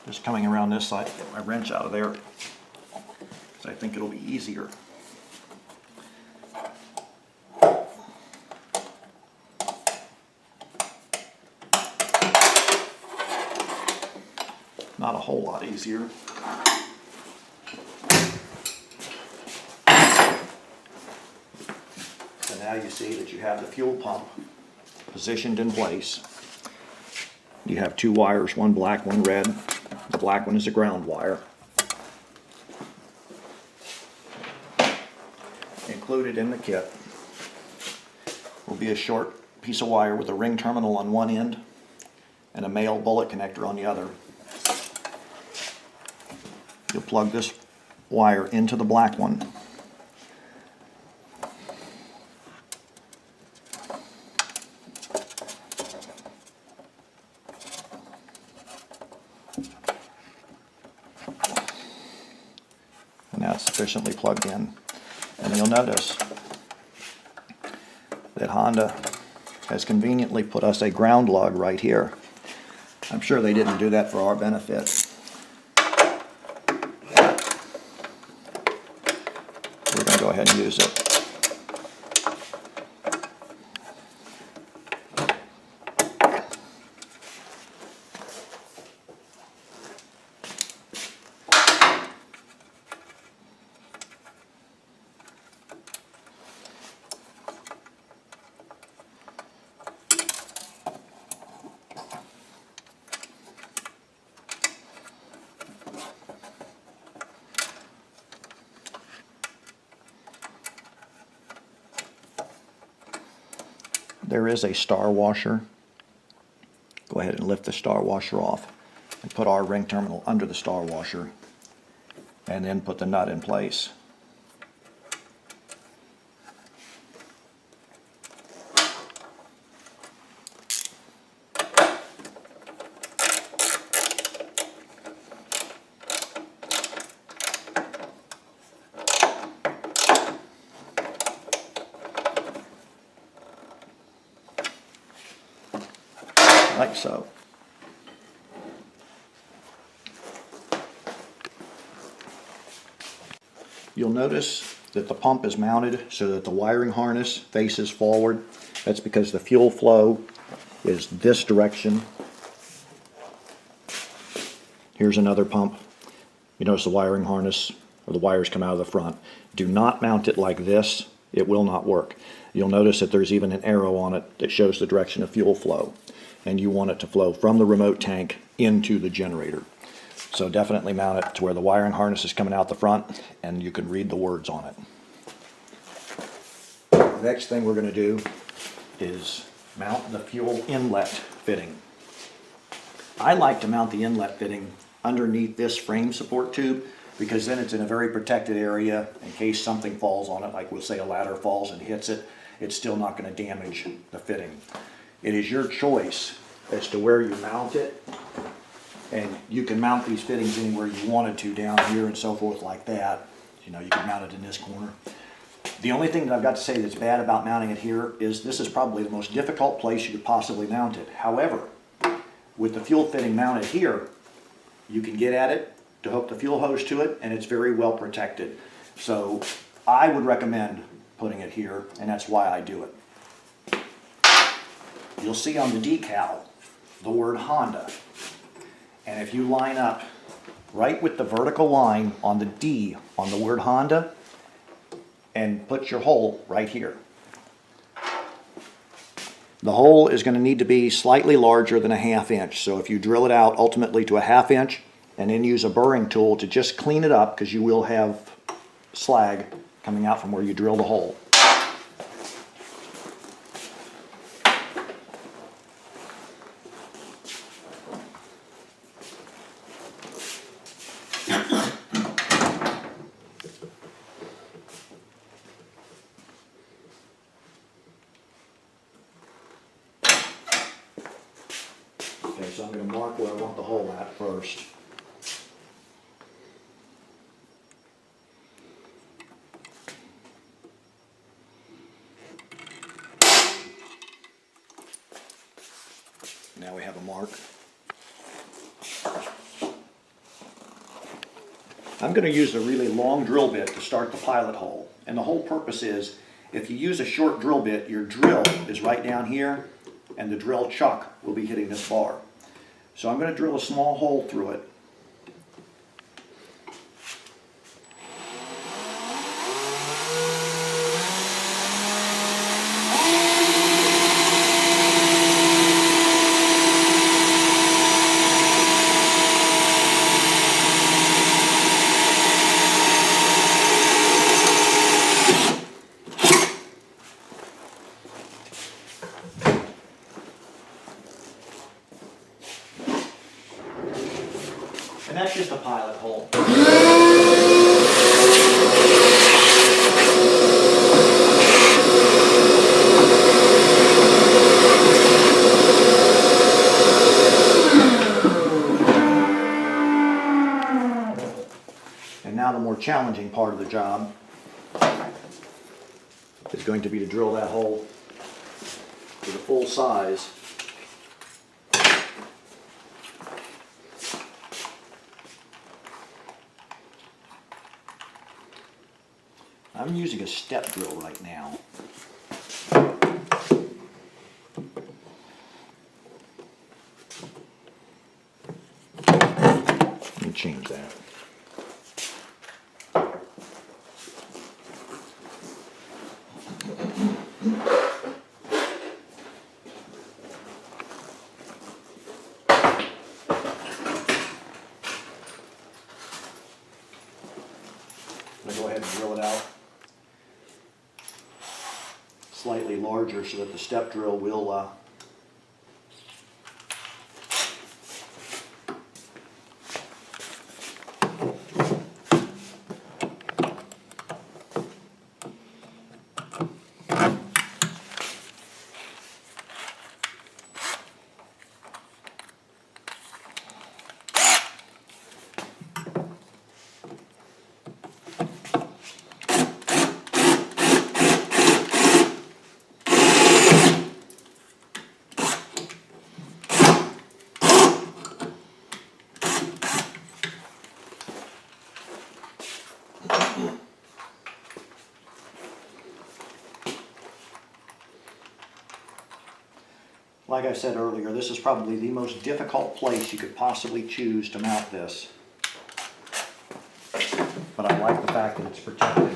Just coming around this side to get my wrench out of there, because I think it'll be easier. Not a whole lot easier. So now you see that you have the fuel pump positioned in place. You have two wires, one black, one red. The black one is a ground wire. Included in the kit will be a short piece of wire with a ring terminal on one end and a male bullet connector on the other. You'll plug this wire into the black one. And now it's sufficiently plugged in. And you'll notice that Honda has conveniently put us a ground lug right here. I'm sure they didn't do that for our benefit. We're going to go ahead and use it. There is a star washer. Go ahead and lift the star washer off and put our ring terminal under the star washer, and then put the nut in place. like so. You'll notice that the pump is mounted so that the wiring harness faces forward. That's because the fuel flow is this direction. Here's another pump. You notice the wiring harness, or the wires come out of the front. Do not mount it like this. It will not work. You'll notice that there's even an arrow on it that shows the direction of fuel flow. And you want it to flow from the remote tank into the generator. So definitely mount it to where the wiring harness is coming out the front and you can read the words on it. The next thing we're going to do is mount the fuel inlet fitting. I like to mount the inlet fitting underneath this frame support tube because then it's in a very protected area in case something falls on it, like we'll say a ladder falls and hits it, it's still not going to damage the fitting. It is your choice as to where you mount it, and you can mount these fittings anywhere you wanted to down here and so forth like that. You know, you can mount it in this corner. The only thing that I've got to say that's bad about mounting it here is this is probably the most difficult place you could possibly mount it. However, with the fuel fitting mounted here, you can get at it to hook the fuel hose to it, and it's very well protected. So I would recommend putting it here, and that's why I do it. You'll see on the decal the word Honda. And if you line up right with the vertical line on the D on the word Honda and put your hole right here. The hole is going to need to be slightly larger than a 1/2 inch. So if you drill it out ultimately to a 1/2 inch and then use a burring tool to just clean it up, because you will have slag coming out from where you drill the hole. Okay, so I'm going to mark where I want the hole at first. Now we have a mark. I'm going to use a really long drill bit to start the pilot hole. And the whole purpose is, if you use a short drill bit, your drill is right down here, and the drill chuck will be hitting this bar. So I'm going to drill a small hole through it. And that's just a pilot hole. And now the more challenging part of the job is going to be to drill that hole to the full size. I'm using a step drill right now. Let me change that. I'm going to go ahead and drill it out slightly larger so that the step drill will Like I said earlier, this is probably the most difficult place you could possibly choose to mount this. But I like the fact that it's protected.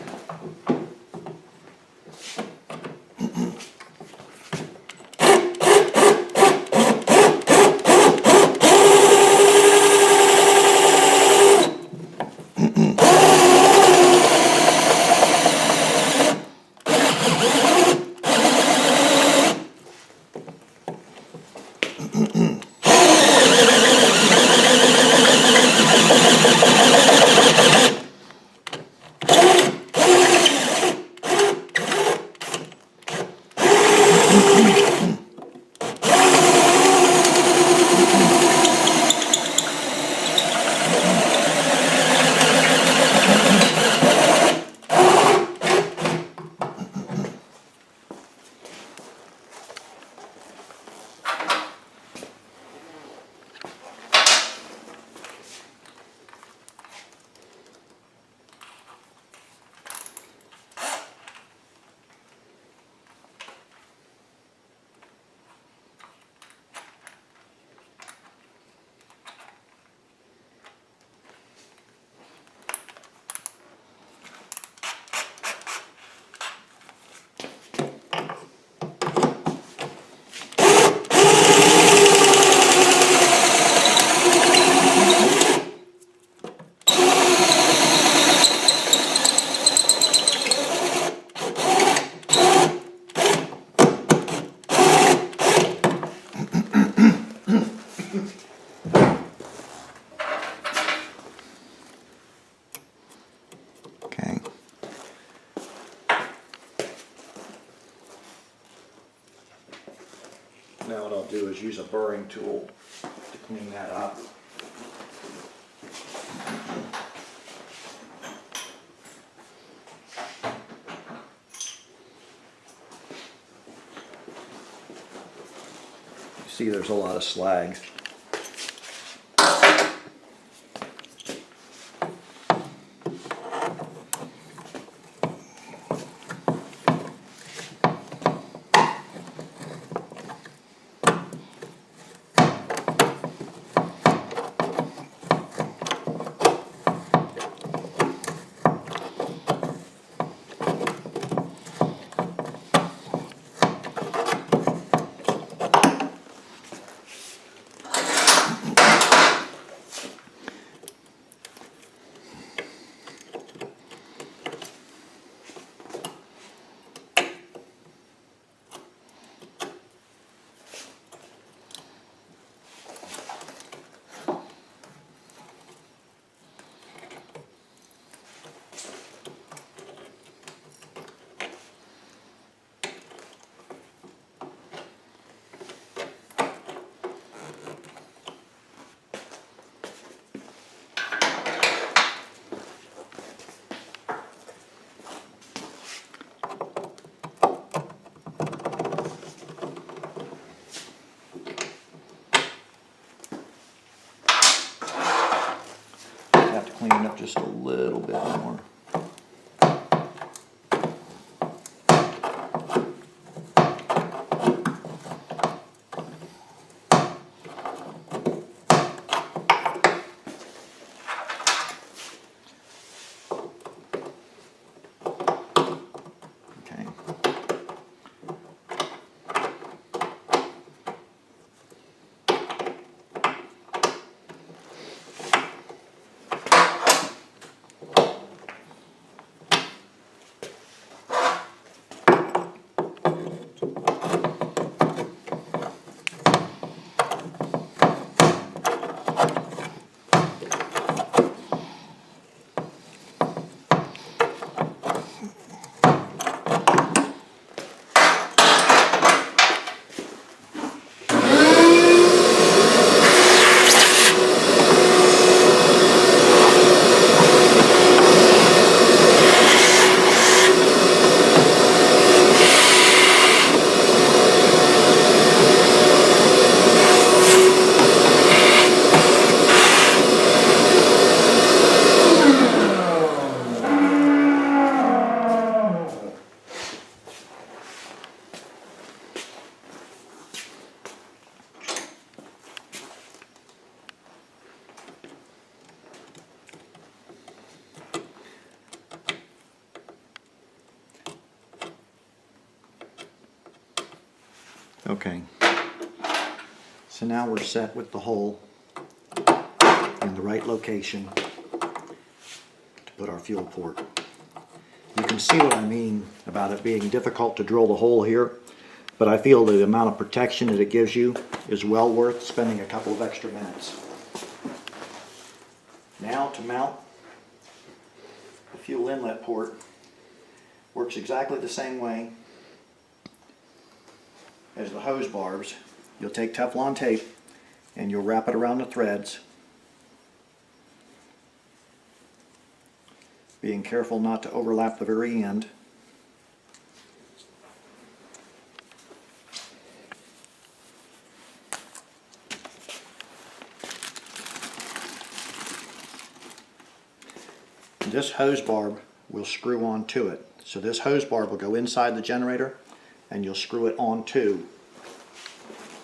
Okay. Now what I'll do is use a burring tool to clean that up. You see there's a lot of slag. Have to clean it up just a little bit more. Okay. Okay, so now we're set with the hole in the right location to put our fuel port. You can see what I mean about it being difficult to drill the hole here, but I feel the amount of protection that it gives you is well worth spending a couple of extra minutes. Now to mount the fuel inlet port, works exactly the same way as the hose barbs. You'll take Teflon tape and you'll wrap it around the threads, being careful not to overlap the very end. This hose barb will screw onto it. So this hose barb will go inside the generator and you'll screw it onto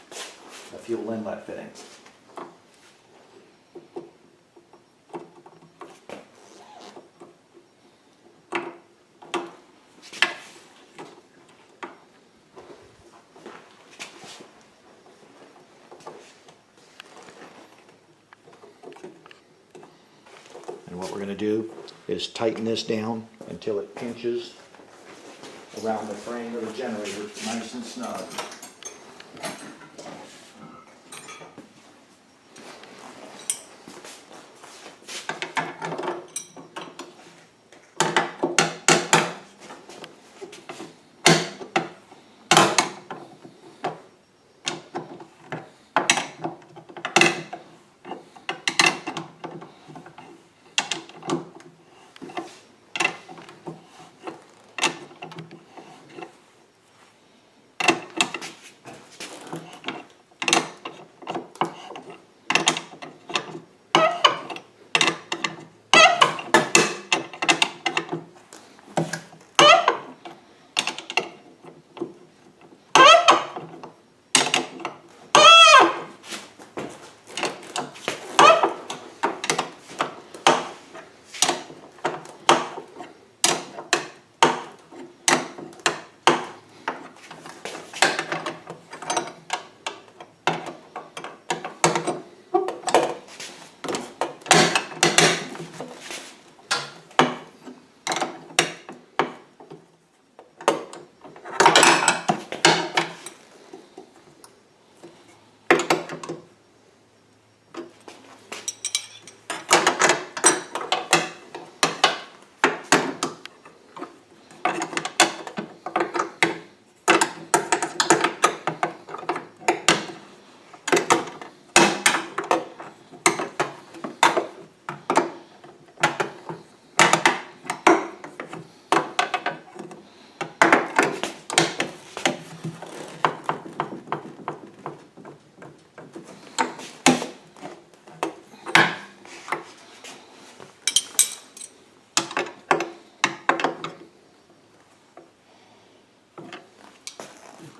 the fuel inlet fitting. And what we're going to do is tighten this down until it pinches around the frame of the generator nice and snug.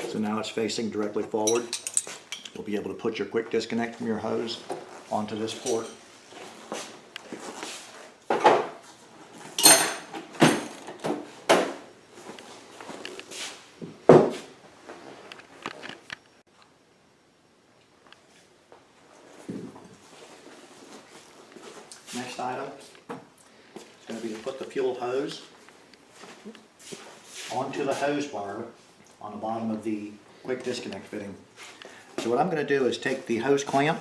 So now it's facing directly forward. You'll be able to put your quick disconnect from your hose onto this port. Next item is going to be to put the fuel hose onto the hose barb on the bottom of the quick disconnect fitting. So what I'm going to do is take the hose clamp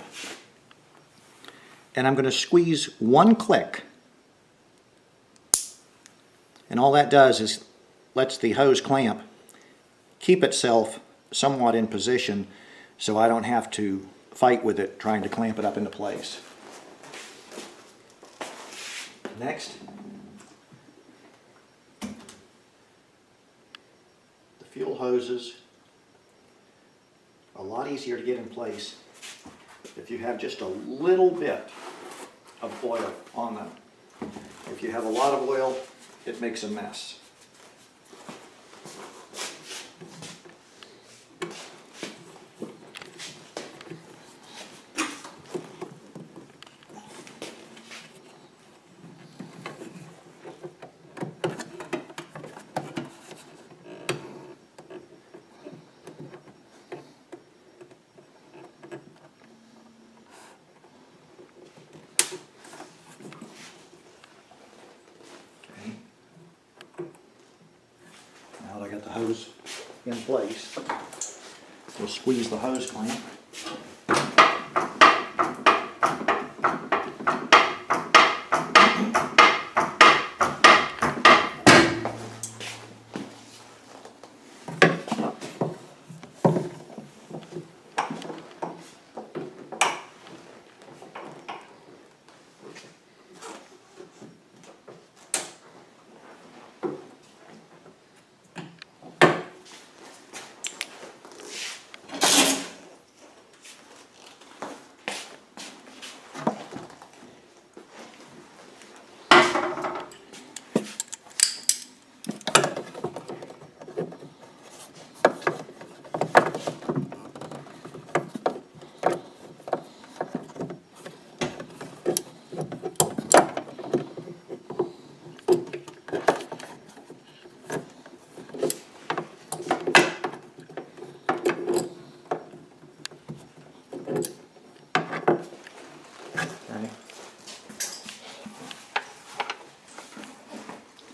and I'm going to squeeze one click, and all that does is lets the hose clamp keep itself somewhat in position so I don't have to fight with it trying to clamp it up into place. Next, the fuel hoses are a lot easier to get in place if you have just a little bit of oil on them. If you have a lot of oil, it makes a mess. in place. We'll squeeze the hose clamp.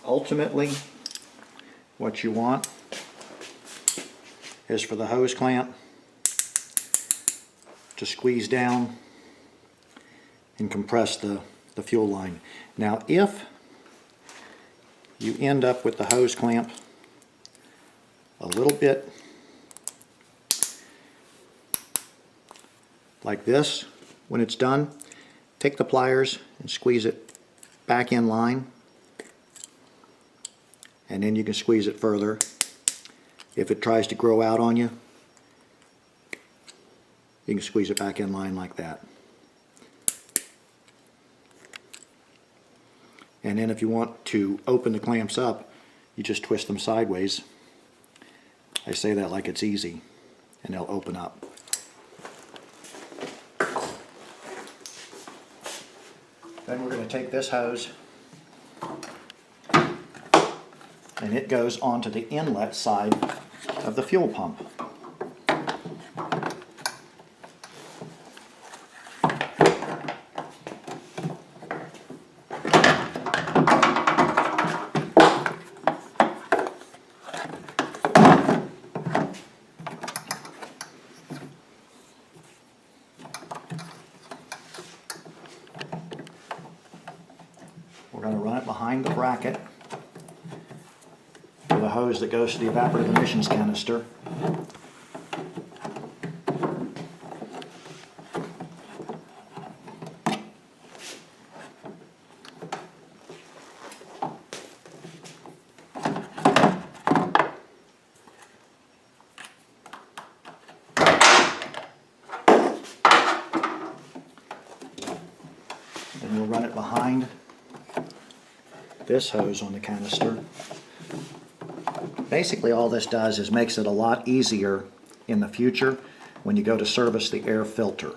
Ultimately, what you want is for the hose clamp to squeeze down and compress the fuel line. Now, if you end up with the hose clamp a little bit like this, when it's done, take the pliers and squeeze it back in line. And then you can squeeze it further. If it tries to grow out on you, you can squeeze it back in line like that. And then if you want to open the clamps up, you just twist them sideways. I say that like it's easy, and they'll open up. Then we're going to take this hose, and it goes onto the inlet side of the fuel pump. We're going to run it behind the bracket for the hose that goes to the evaporative emissions canister. And we'll run it behind this hose on the canister. Basically all this does is makes it a lot easier in the future when you go to service the air filter.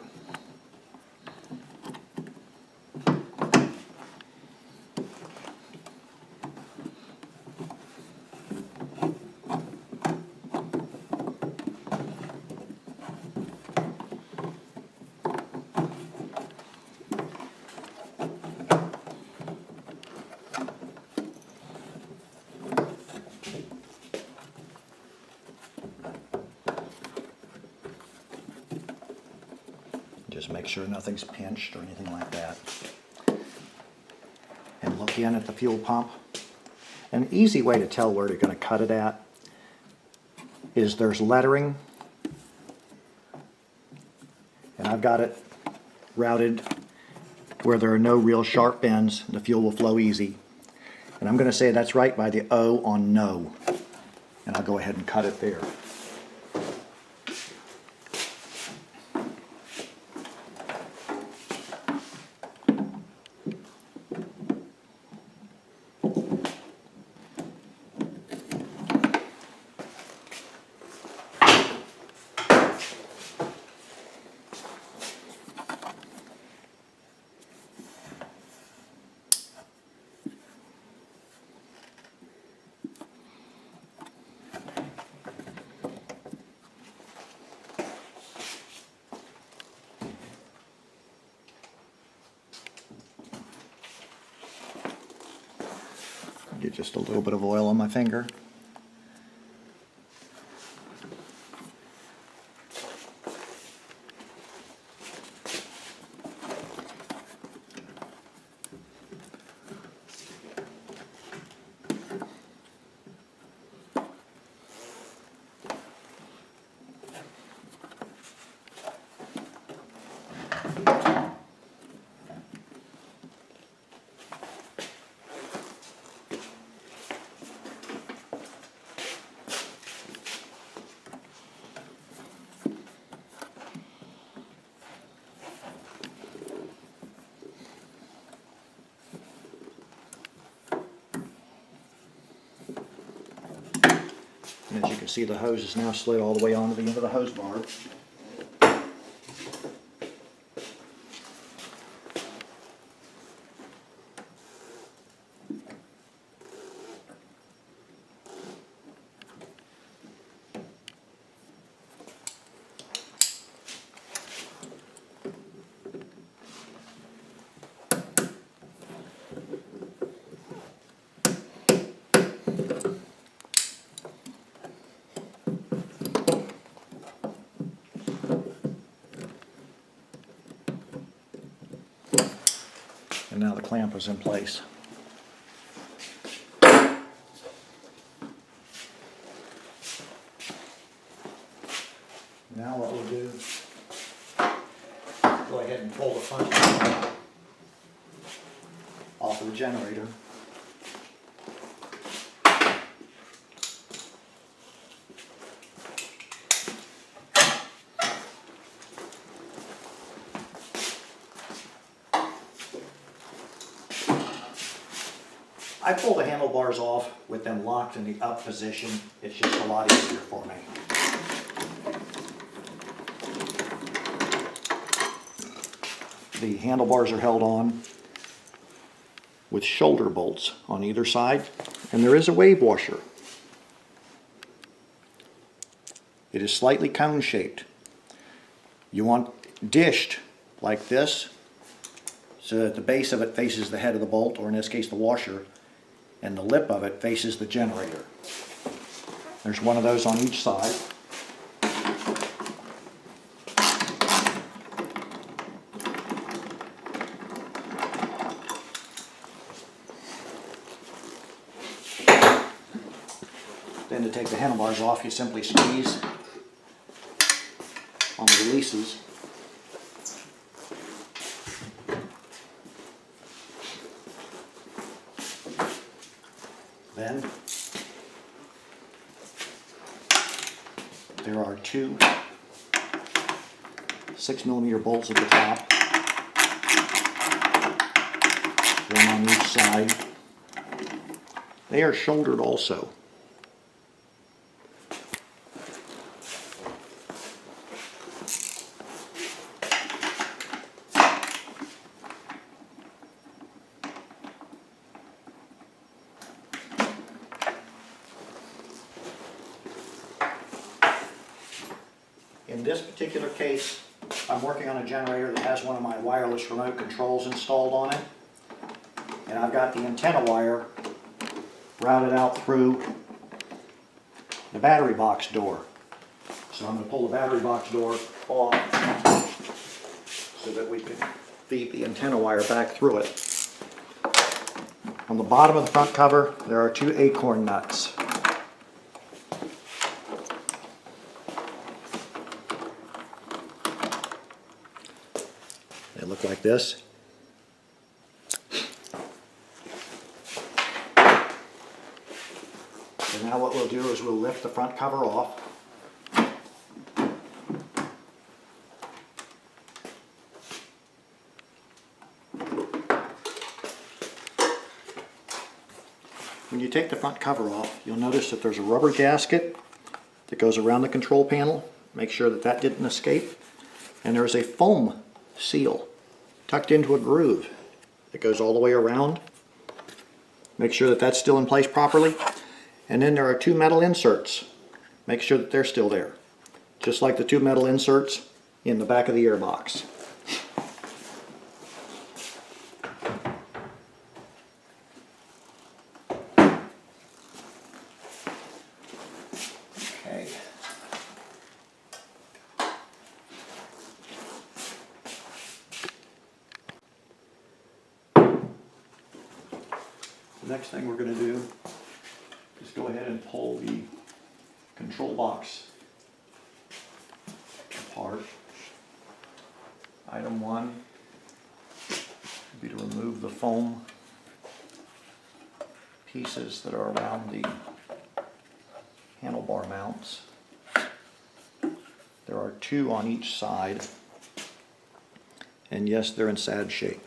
Just make sure nothing's pinched or anything like that. And look in at the fuel pump. An easy way to tell where you're going to cut it at is there's lettering, and I've got it routed where there are no real sharp bends and the fuel will flow easy. And I'm going to say that's right by the O on no, and I'll go ahead and cut it there. Get just a little bit of oil on my finger. And as you can see, the hose is now slid all the way onto the end of the hose bar. And now the clamp is in place. Now what we'll do, go ahead and pull the front off of the generator. I pull the handlebars off with them locked in the up position. It's just a lot easier for me. The handlebars are held on with shoulder bolts on either side, and there is a wave washer. It is slightly cone shaped. You want dished like this so that the base of it faces the head of the bolt, or in this case the washer, and the lip of it faces the generator. There's one of those on each side. Then to take the handlebars off, you simply squeeze on the releases. Then there are two 6mm bolts at the top, one on each side. They are shouldered also. In this particular case, I'm working on a generator that has one of my wireless remote controls installed on it. And I've got the antenna wire routed out through the battery box door. So I'm going to pull the battery box door off so that we can feed the antenna wire back through it. On the bottom of the front cover, there are two acorn nuts. They look like this. So now what we'll do is we'll lift the front cover off. When you take the front cover off, you'll notice that there's a rubber gasket that goes around the control panel. Make sure that that didn't escape. And there's a foam seal tucked into a groove that goes all the way around. Make sure that that's still in place properly. And then there are two metal inserts. Make sure that they're still there. Just like the two metal inserts in the back of the airbox. Okay. The next thing we're going to do is go ahead and pull the control box apart. Item one would be to remove the foam pieces that are around the handlebar mounts. There are two on each side, and yes, they're in sad shape.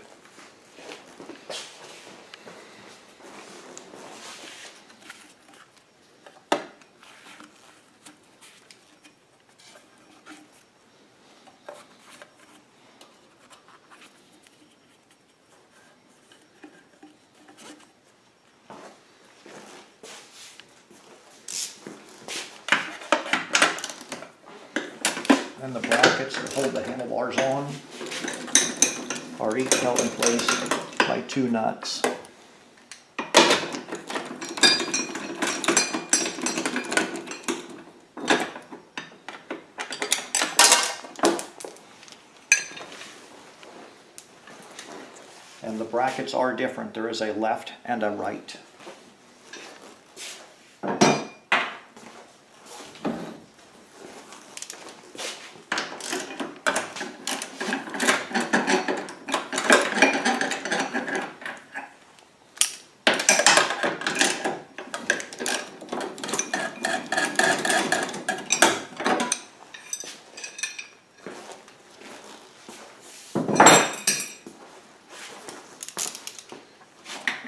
and the brackets that hold the handlebars on are each held in place by 2 nuts. And the brackets are different. There is a left and a right.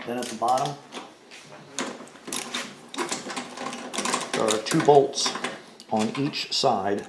Then at the bottom, there are 2 bolts on each side.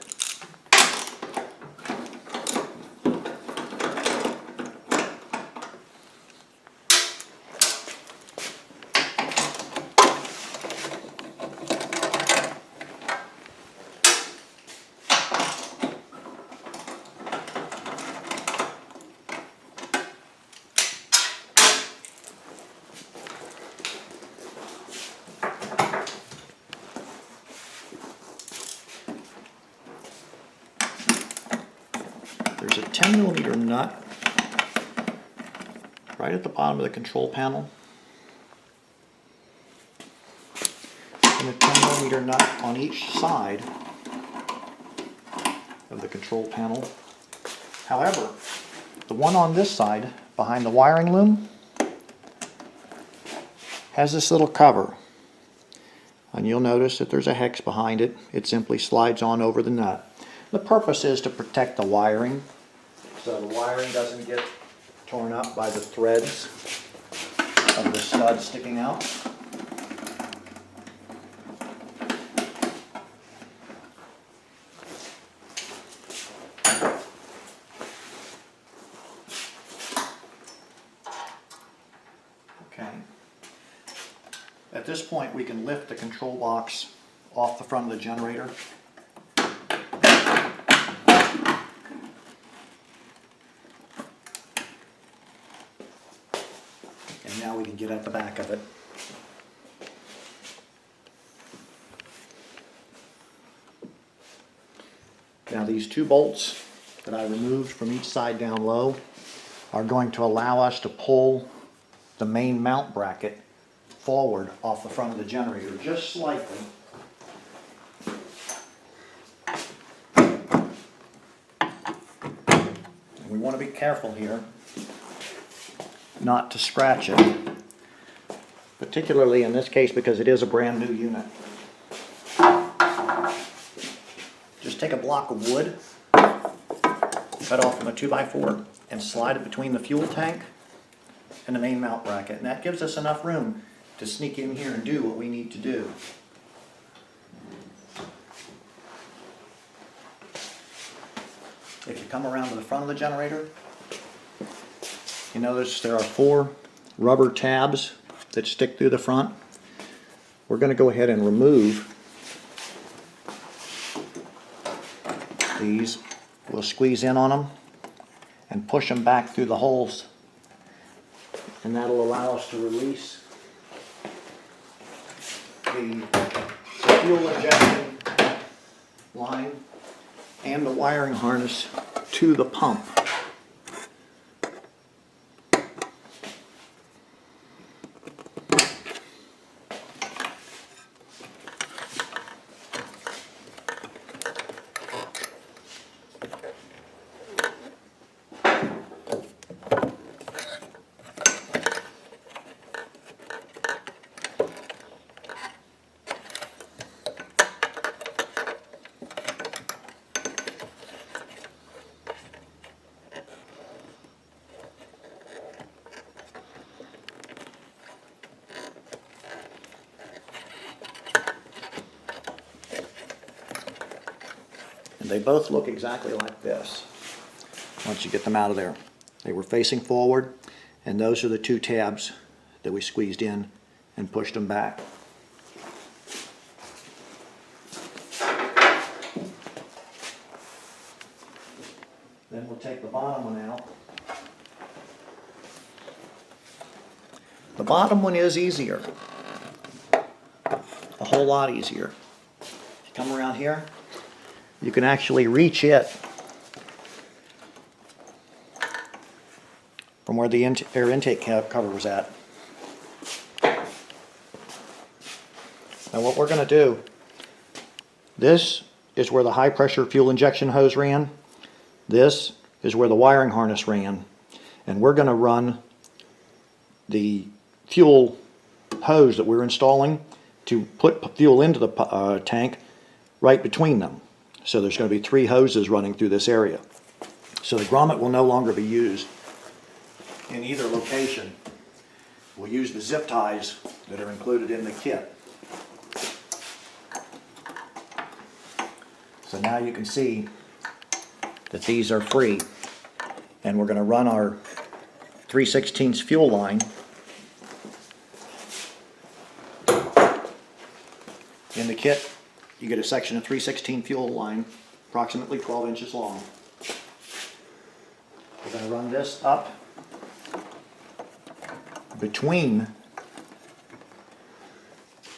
There's a 10mm nut right at the bottom of the control panel, and a 10mm nut on each side of the control panel. However, the one on this side, behind the wiring loom, has this little cover. And you'll notice that there's a hex behind it. It simply slides on over the nut. The purpose is to protect the wiring, so the wiring doesn't get torn up by the threads of the stud sticking out. Okay. At this point, we can lift the control box off the front of the generator. And now we can get at the back of it. Now these 2 bolts that I removed from each side down low are going to allow us to pull the main mount bracket forward off the front of the generator just slightly. And we want to be careful here not to scratch it, particularly in this case because it is a brand new unit. Just take a block of wood, cut off from a 2x4, and slide it between the fuel tank and the main mount bracket, and that gives us enough room to sneak in here and do what we need to do. If you come around to the front of the generator, you notice there are 4 rubber tabs that stick through the front. We're going to go ahead and remove these. We'll squeeze in on them and push them back through the holes, and that'll allow us to release the fuel injection line and the wiring harness to the pump. They both look exactly like this once you get them out of there. They were facing forward, and those are the 2 tabs that we squeezed in and pushed them back. Then we'll take the bottom one out. The bottom one is easier. A whole lot easier. Come around here, you can actually reach it from where the air intake cover was at. Now what we're going to do, this is where the high pressure fuel injection hose ran. This is where the wiring harness ran. And we're going to run the fuel hose that we're installing to put fuel into the tank right between them. So there's going to be 3 hoses running through this area. So the grommet will no longer be used in either location. We'll use the zip ties that are included in the kit. So now you can see that these are free, and we're going to run our 3/16 fuel line in the kit. You get a section of 3/16 fuel line, approximately 12 inches long. We're going to run this up between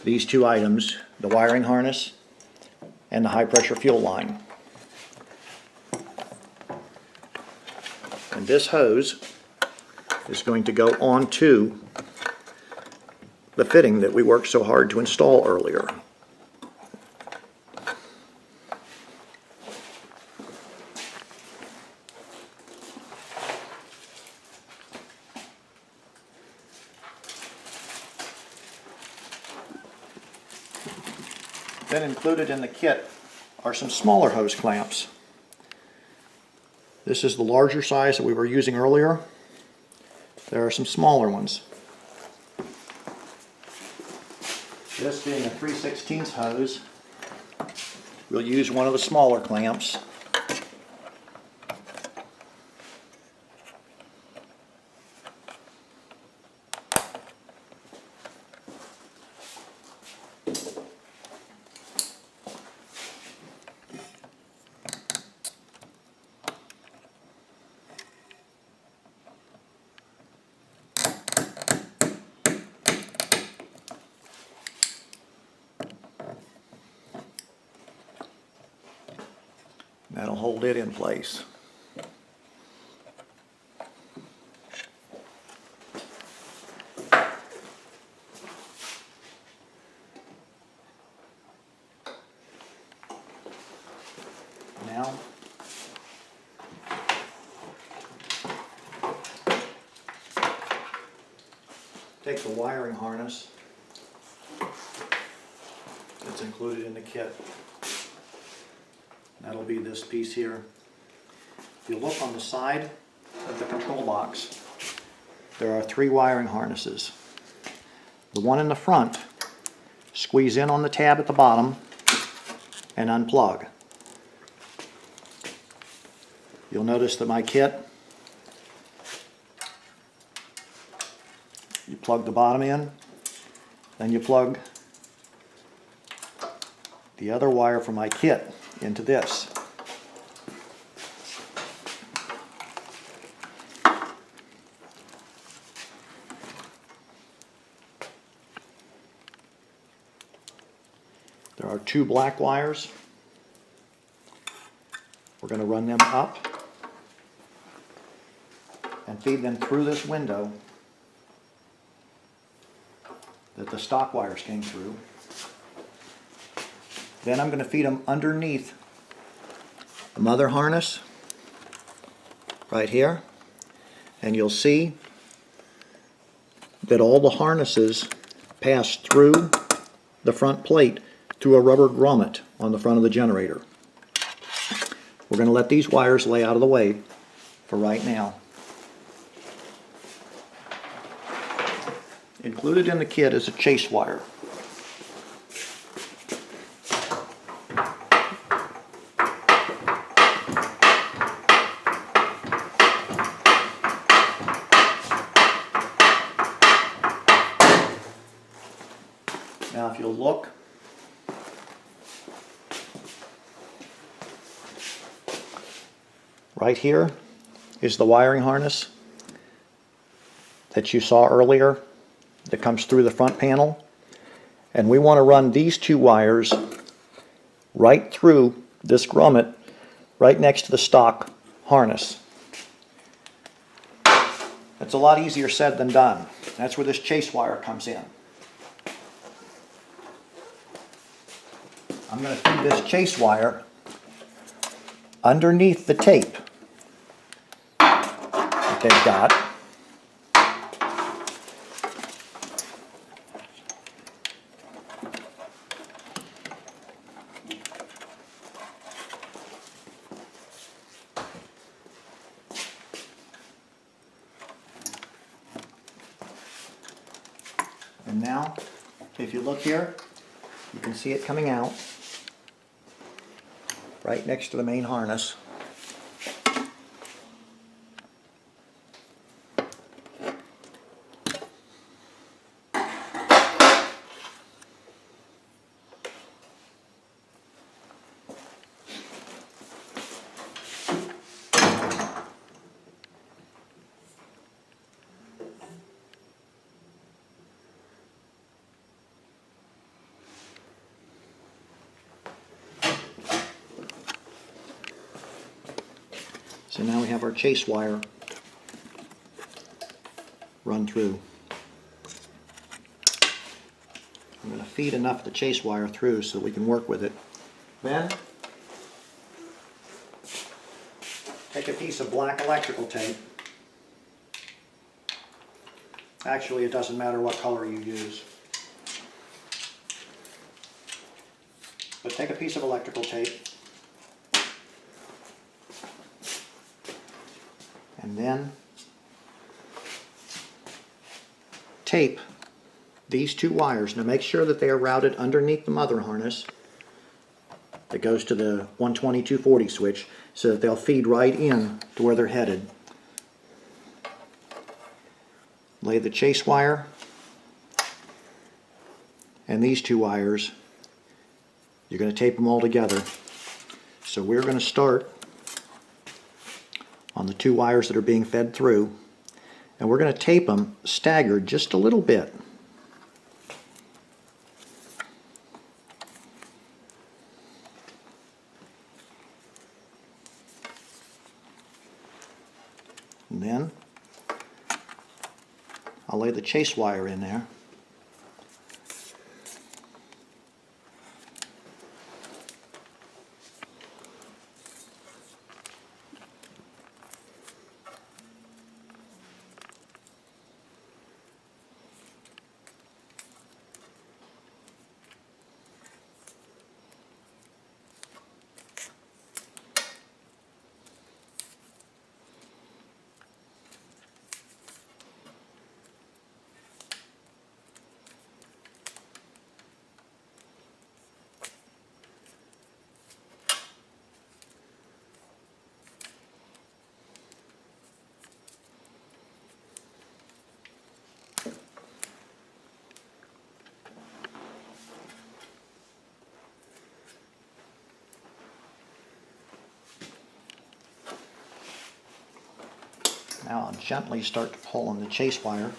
these 2 items, the wiring harness and the high pressure fuel line. And this hose is going to go onto the fitting that we worked so hard to install earlier. Then included in the kit are some smaller hose clamps. This is the larger size that we were using earlier. There are some smaller ones. This being a 3/16 hose, we'll use one of the smaller clamps. That'll hold it in place. Now, take the wiring harness that's included in the kit. That'll be this piece here. If you look on the side of the control box, there are 3 wiring harnesses. The one in the front, squeeze in on the tab at the bottom and unplug. You'll notice that my kit, you plug the bottom in, then you plug the other wire from my kit into this. There are 2 black wires. We're going to run them up and feed them through this window that the stock wires came through. Then I'm going to feed them underneath the mother harness right here, and you'll see that all the harnesses pass through the front plate through a rubber grommet on the front of the generator. We're going to let these wires lay out of the way for right now. Included in the kit is a chase wire. Now if you'll look, Right here is the wiring harness that you saw earlier that comes through the front panel. And we want to run these two wires right through this grommet right next to the stock harness. That's a lot easier said than done. That's where this chase wire comes in. I'm going to feed this chase wire underneath the tape that they've got. And now, if you look here, you can see it coming out right next to the main harness. So now we have our chase wire run through. I'm going to feed enough of the chase wire through so we can work with it. Then, take a piece of black electrical tape. Actually, it doesn't matter what color you use. But take a piece of electrical tape. And then tape these two wires. Now make sure that they are routed underneath the mother harness that goes to the 120/240 switch so that they'll feed right in to where they're headed. Lay the chase wire and these two wires. You're going to tape them all together. So we're going to start on the two wires that are being fed through, and we're going to tape them staggered just a little bit. And then I'll lay the chase wire in there. Now I'll gently start to pull on the chase wire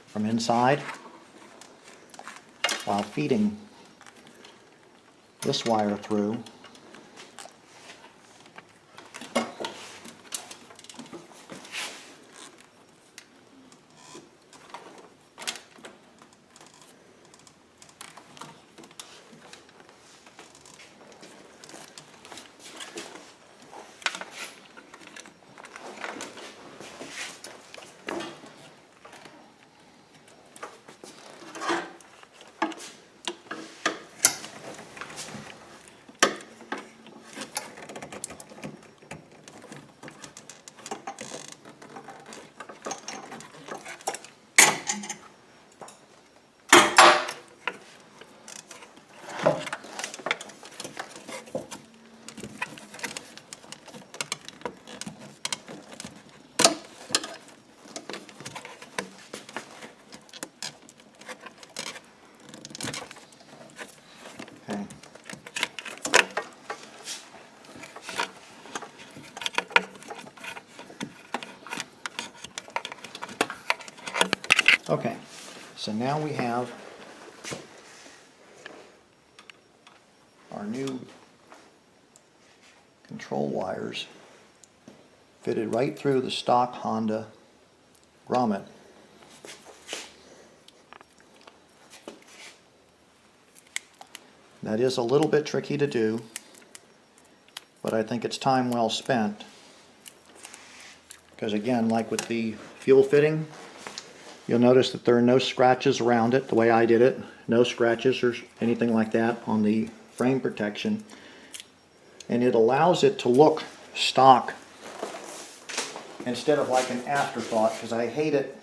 from inside while feeding this wire through. Okay, so now we have our new control wires fitted right through the stock Honda grommet. That is a little bit tricky to do, but I think it's time well spent. Because again, like with the fuel fitting, you'll notice that there are no scratches around it the way I did it. No scratches or anything like that on the frame protection. And it allows it to look stock instead of like an afterthought, because I hate it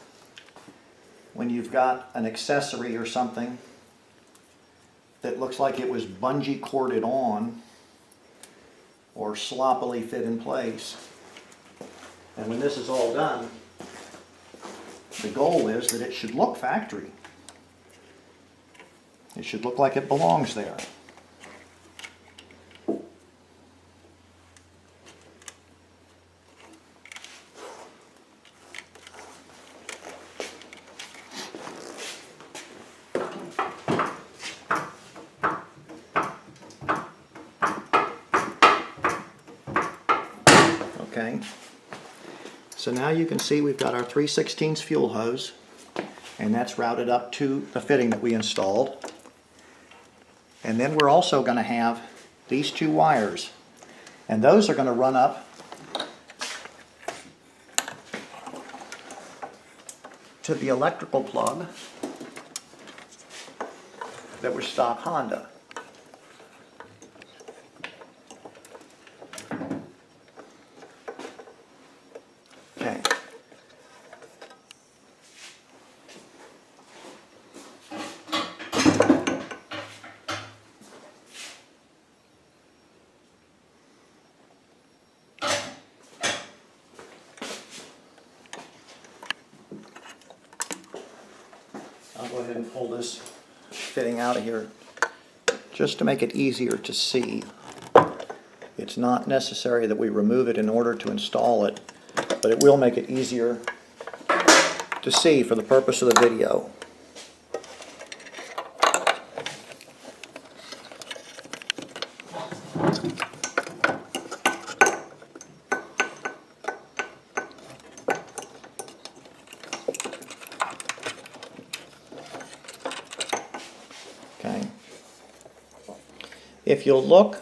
when you've got an accessory or something that looks like it was bungee corded on or sloppily fit in place. And when this is all done, the goal is that it should look factory. It should look like it belongs there. Okay, so now you can see we've got our 3/16 fuel hose, and that's routed up to the fitting that we installed. And then we're also going to have these two wires, and those are going to run up to the electrical plug that was stock Honda. Okay. I'll go ahead and pull this fitting out of here just to make it easier to see. It's not necessary that we remove it in order to install it, but it will make it easier to see for the purpose of the video. Okay. If you'll look,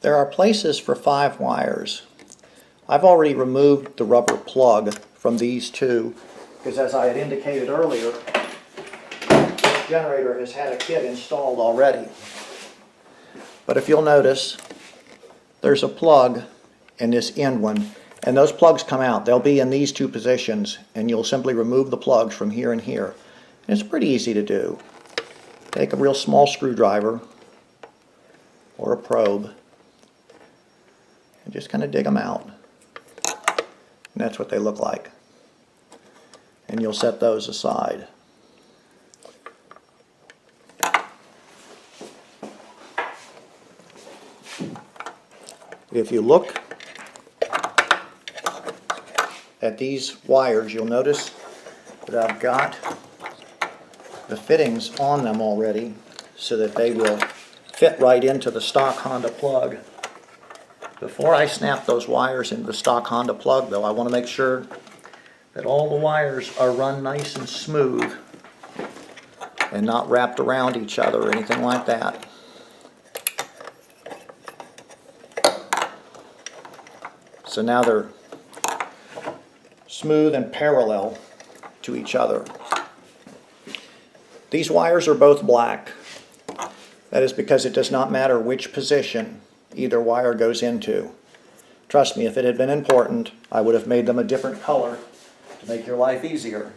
there are places for 5 wires. I've already removed the rubber plug from these two because, as I had indicated earlier, this generator has had a kit installed already. But if you'll notice, there's a plug in this end one, and those plugs come out. They'll be in these two positions, and you'll simply remove the plugs from here and here. And it's pretty easy to do. Take a real small screwdriver or a probe and just kind of dig them out. And that's what they look like. And you'll set those aside. If you look at these wires, you'll notice that I've got the fittings on them already so that they will fit right into the stock Honda plug. Before I snap those wires into the stock Honda plug, though, I want to make sure that all the wires are run nice and smooth and not wrapped around each other or anything like that. So now they're smooth and parallel to each other. These wires are both black. That is because it does not matter which position either wire goes into. Trust me, if it had been important, I would have made them a different color to make your life easier.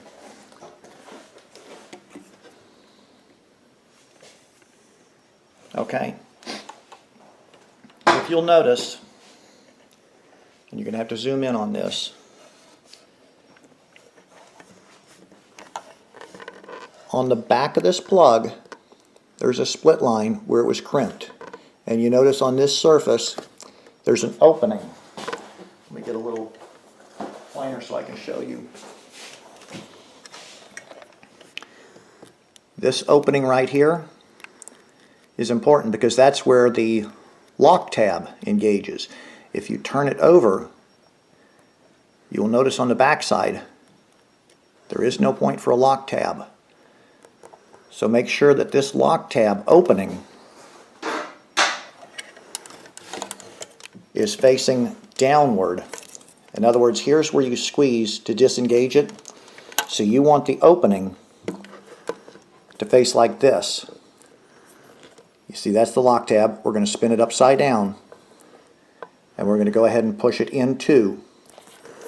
Okay. If you'll notice, and you're going to have to zoom in on this, on the back of this plug, there's a split line where it was crimped. And you notice on this surface, there's an opening. Let me get a little pointer so I can show you. This opening right here is important because that's where the lock tab engages. If you turn it over, you'll notice on the back side there is no point for a lock tab. So make sure that this lock tab opening is facing downward. In other words, here's where you squeeze to disengage it. So you want the opening to face like this. You see, that's the lock tab. We're going to spin it upside down, and we're going to go ahead and push it into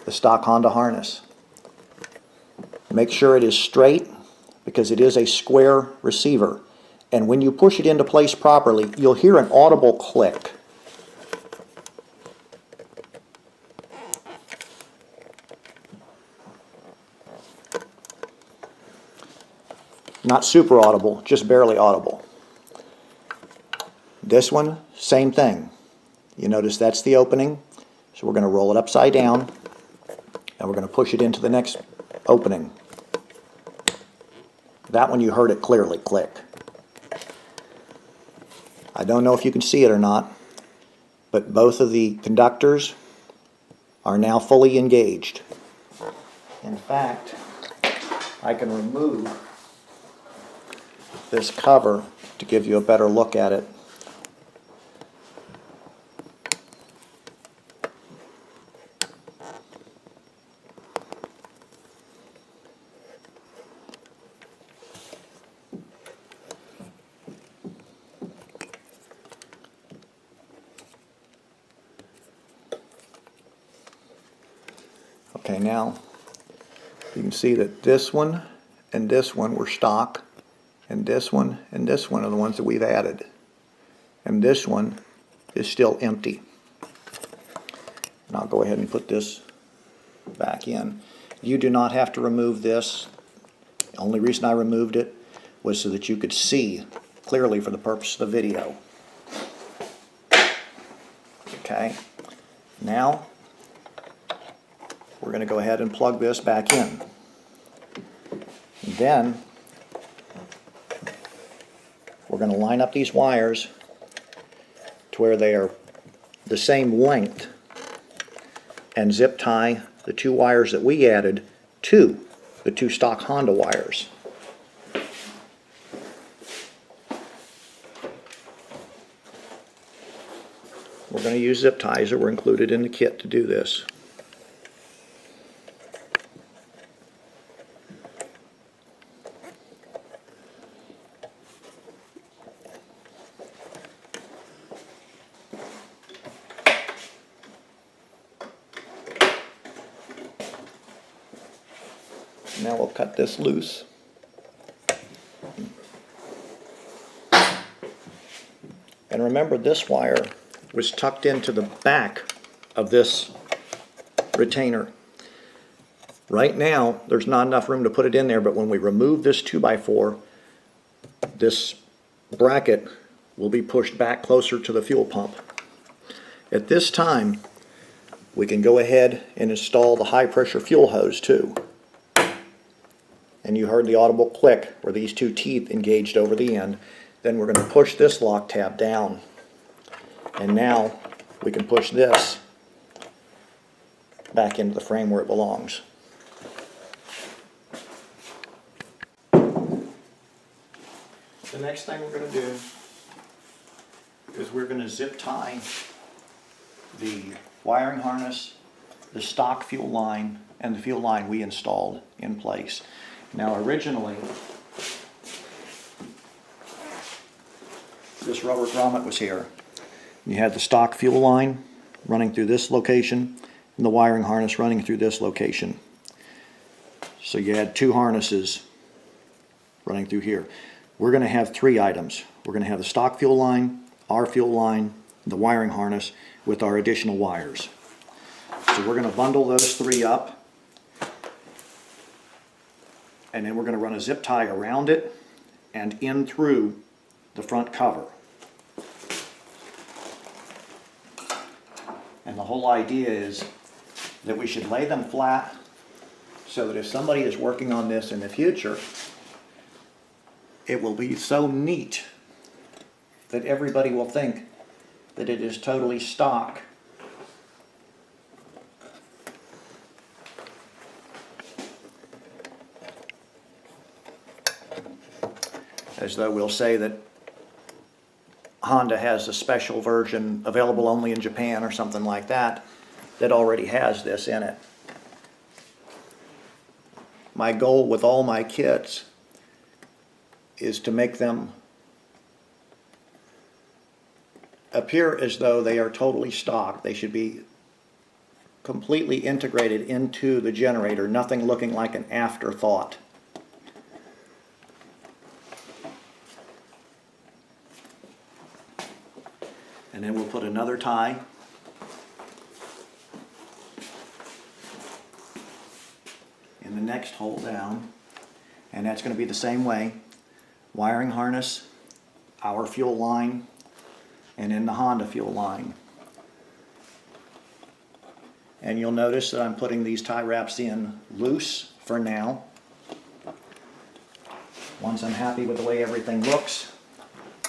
the stock Honda harness. Make sure it is straight because it is a square receiver. And when you push it into place properly, you'll hear an audible click. Not super audible, just barely audible. This one, same thing. You notice that's the opening. So we're going to roll it upside down, and we're going to push it into the next opening. That one you heard it clearly click. I don't know if you can see it or not, but both of the conductors are now fully engaged. In fact, I can remove this cover to give you a better look at it. Okay, now you can see that this one and this one were stock, and this one and this one are the ones that we've added. And this one is still empty. And I'll go ahead and put this back in. You do not have to remove this. The only reason I removed it was so that you could see clearly for the purpose of the video. Okay, now we're going to go ahead and plug this back in. And then we're going to line up these wires to where they are the same length and zip tie the two wires that we added to the two stock Honda wires. We're going to use zip ties that were included in the kit to do this. Now we'll cut this loose. And remember, this wire was tucked into the back of this retainer. Right now, there's not enough room to put it in there, but when we remove this 2x4, this bracket will be pushed back closer to the fuel pump. At this time, we can go ahead and install the high pressure fuel hose too. And you heard the audible click where these two teeth engaged over the end. Then we're going to push this lock tab down. And now we can push this back into the frame where it belongs. The next thing we're going to do is we're going to zip tie the wiring harness, the stock fuel line, and the fuel line we installed in place. Now originally, this rubber grommet was here. You had the stock fuel line running through this location and the wiring harness running through this location. So you had two harnesses running through here. We're going to have three items. We're going to have the stock fuel line, our fuel line, the wiring harness with our additional wires. So we're going to bundle those three up, and then we're going to run a zip tie around it and in through the front cover. And the whole idea is that we should lay them flat so that if somebody is working on this in the future, it will be so neat that everybody will think that it is totally stock. As though we'll say that Honda has a special version available only in Japan or something like that that already has this in it. My goal with all my kits is to make them appear as though they are totally stock. They should be completely integrated into the generator, nothing looking like an afterthought. And then we'll put another tie in the next hole down, and that's going to be the same way. Wiring harness, our fuel line, and in the Honda fuel line. And you'll notice that I'm putting these tie wraps in loose for now. Once I'm happy with the way everything looks,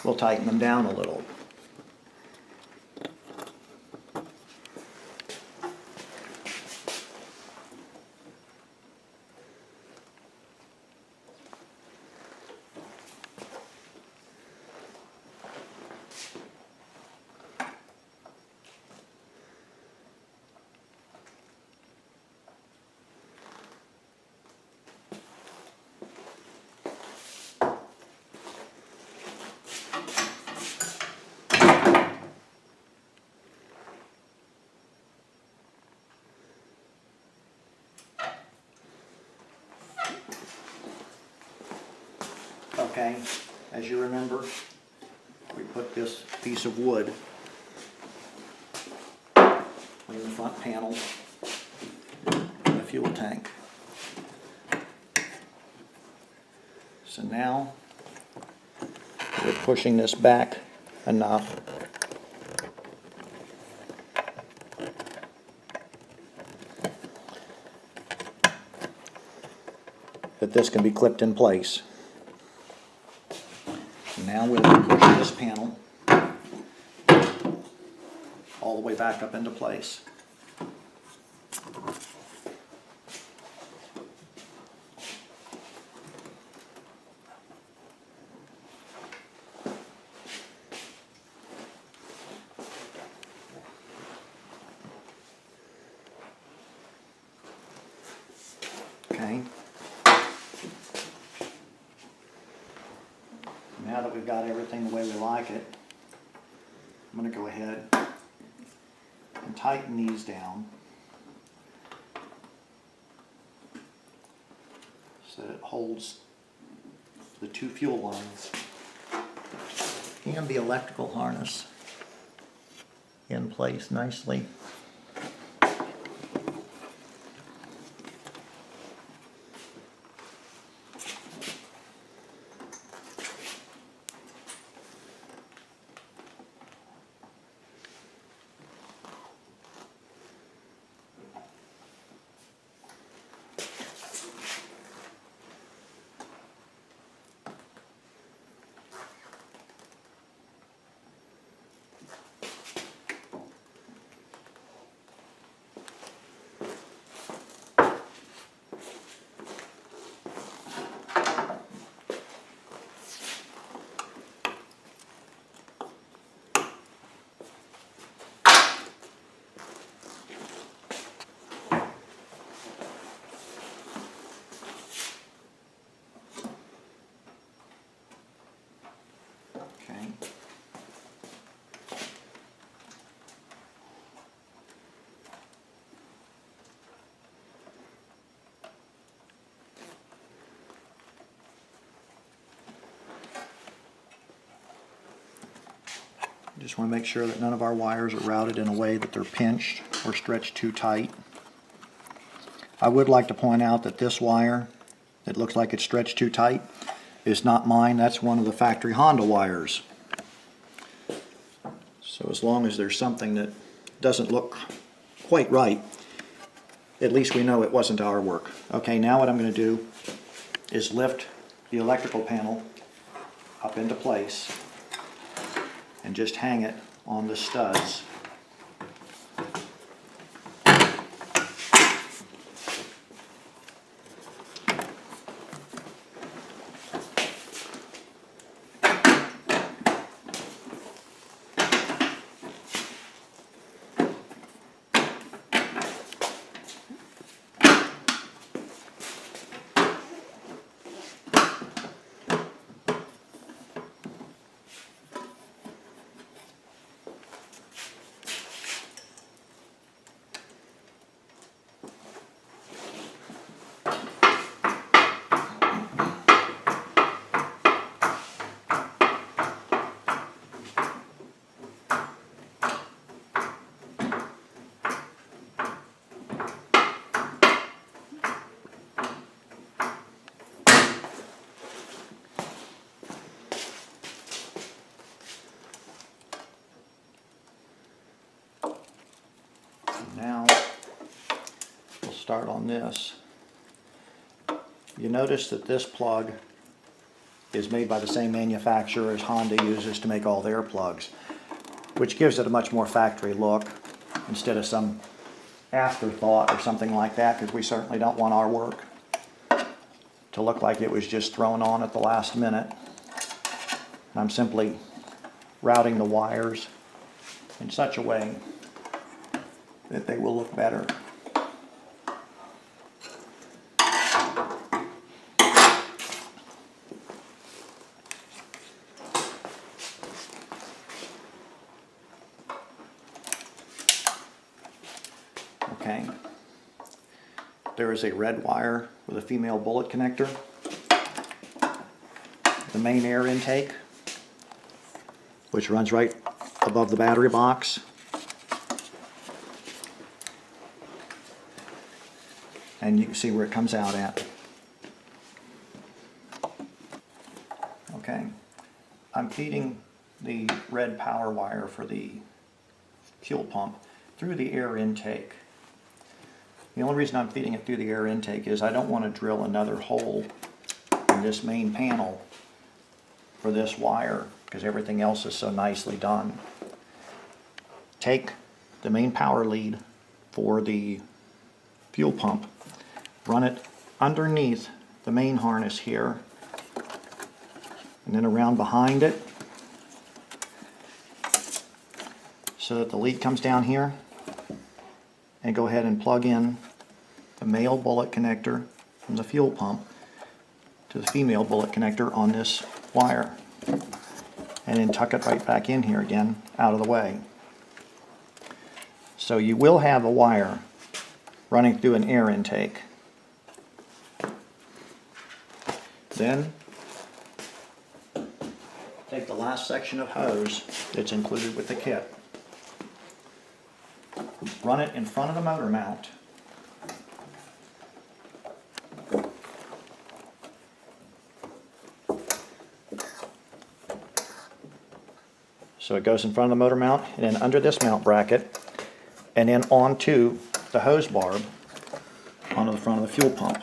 we'll tighten them down a little. Okay, as you remember, we put this piece of wood in the front panel in the fuel tank. So now we're pushing this back enough that this can be clipped in place. Now we'll push this panel all the way back up into place. Okay. Now that we've got everything the way we like it, I'm going to go ahead and tighten these down so that it holds the two fuel lines and the electrical harness in place nicely. Okay. Just want to make sure that none of our wires are routed in a way that they're pinched or stretched too tight. I would like to point out that this wire that looks like it's stretched too tight is not mine. That's one of the factory Honda wires. So as long as there's something that doesn't look quite right, at least we know it wasn't our work. Okay, now what I'm going to do is lift the electrical panel up into place and just hang it on the studs. Now we'll start on this. You notice that this plug is made by the same manufacturer as Honda uses to make all their plugs, which gives it a much more factory look instead of some afterthought or something like that, because we certainly don't want our work to look like it was just thrown on at the last minute. I'm simply routing the wires in such a way that they will look better. Okay. There is a red wire with a female bullet connector. The main air intake, which runs right above the battery box. And you can see where it comes out at. Okay, I'm feeding the red power wire for the fuel pump through the air intake. The only reason I'm feeding it through the air intake is I don't want to drill another hole in this main panel for this wire, because everything else is so nicely done. Take the main power lead for the fuel pump, run it underneath the main harness here, and then around behind it so that the lead comes down here, and go ahead and plug in the male bullet connector from the fuel pump to the female bullet connector on this wire, and then tuck it right back in here again out of the way. So you will have a wire running through an air intake. Then take the last section of hose that's included with the kit, run it in front of the motor mount, so it goes in front of the motor mount and then under this mount bracket and then onto the hose barb onto the front of the fuel pump.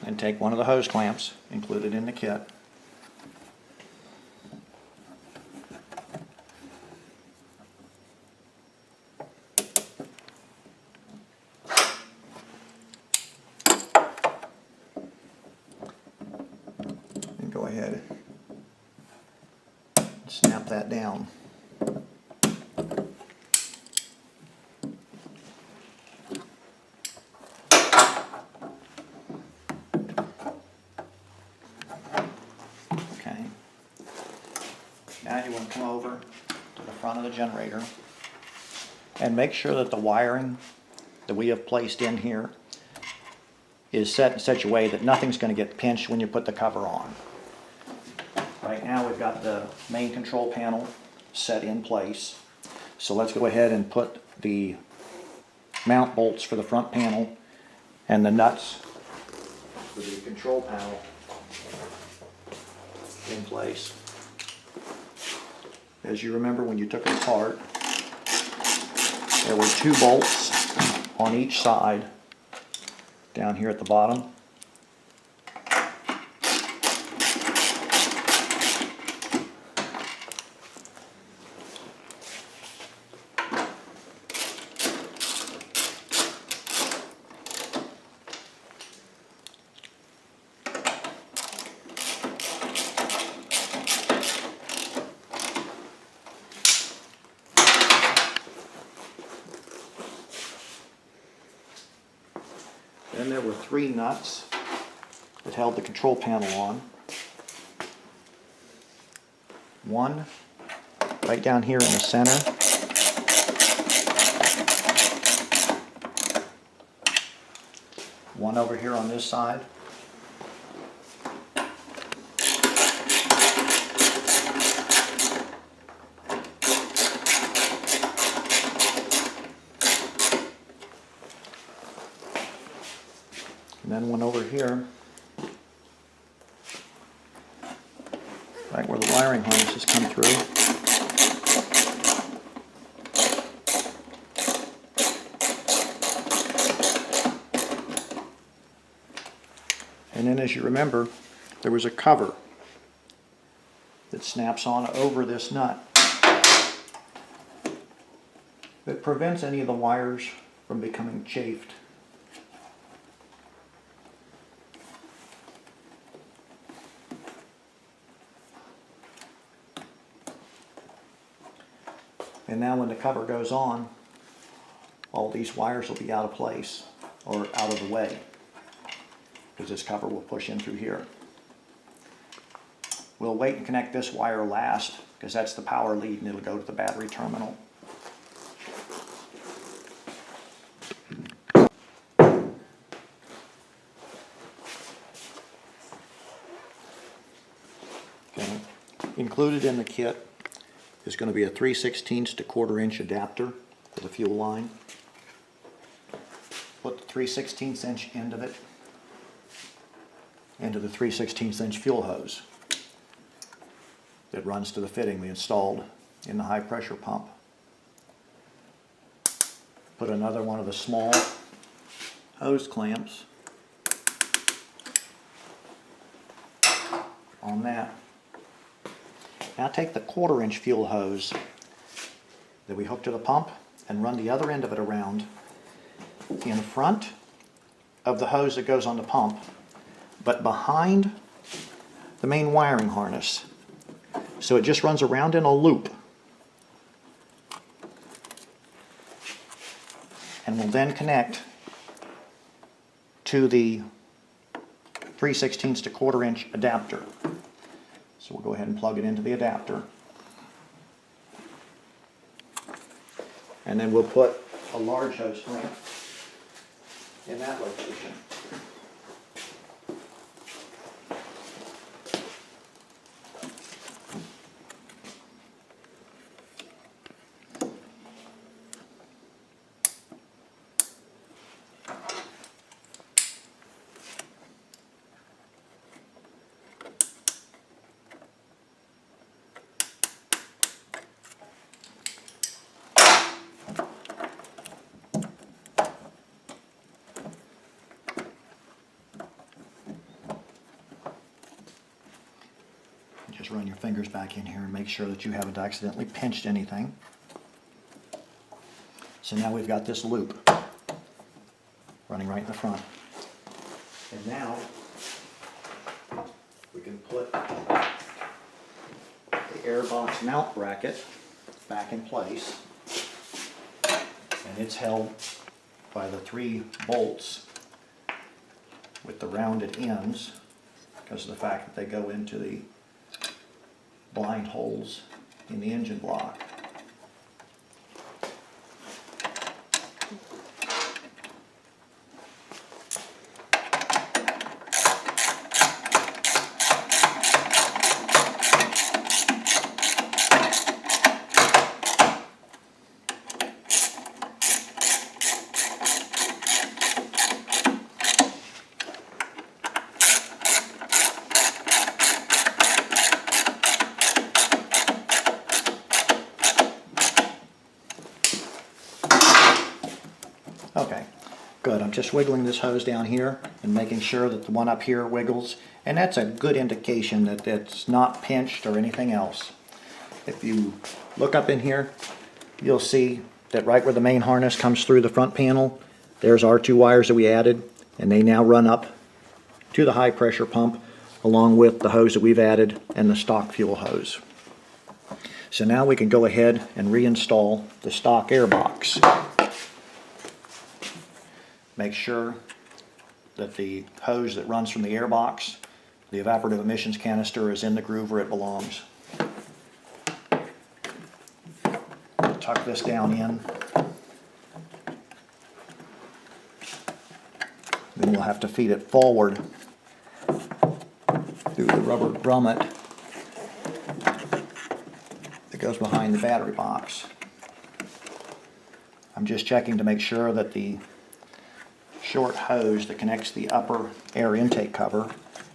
And take one of the hose clamps included in the kit, and go ahead and snap that down. Okay. Now you want to come over to the front of the generator and make sure that the wiring that we have placed in here is set in such a way that nothing's going to get pinched when you put the cover on. Right now we've got the main control panel set in place. So let's go ahead and put the mount bolts for the front panel and the nuts for the control panel in place. As you remember, when you took it apart, there were 2 bolts on each side down here at the bottom. Then there were 3 nuts that held the control panel on. One right down here in the center. One over here on this side. And then one over here, right where the wiring harnesses come through. And then, as you remember, there was a cover that snaps on over this nut that prevents any of the wires from becoming chafed. And now when the cover goes on, all these wires will be out of place or out of the way, because this cover will push in through here. We'll wait and connect this wire last, because that's the power lead and it'll go to the battery terminal. Okay. Included in the kit is going to be a 3/16 to 1/4 inch adapter for the fuel line. Put the 3/16 inch end of it into the 3/16 inch fuel hose that runs to the fitting we installed in the high pressure pump. Put another one of the small hose clamps on that. Now take the 1/4 inch fuel hose that we hooked to the pump and run the other end of it around in front of the hose that goes on the pump, but behind the main wiring harness. So it just runs around in a loop. And will then connect to the 3/16 to 1/4 inch adapter. So we'll go ahead and plug it into the adapter. And then we'll put a large hose clamp in that location. Just run your fingers back in here and make sure that you haven't accidentally pinched anything. So now we've got this loop running right in the front. And now we can put the air box mount bracket back in place. And it's held by the 3 bolts with the rounded ends because of the fact that they go into the blind holes in the engine block. Okay, Good, I'm just wiggling this hose down here and making sure that the one up here wiggles, and that's a good indication that it's not pinched or anything else. If you look up in here, you'll see that right where the main harness comes through the front panel, there's our 2 wires that we added, and they now run up to the high pressure pump along with the hose that we've added and the stock fuel hose. So now we can go ahead and reinstall the stock air box. Make sure that the hose that runs from the air box, the evaporative emissions canister, is in the groove where it belongs. Tuck this down in. Then we'll have to feed it forward through the rubber grommet that goes behind the battery box. I'm just checking to make sure that the short hose that connects the upper air intake cover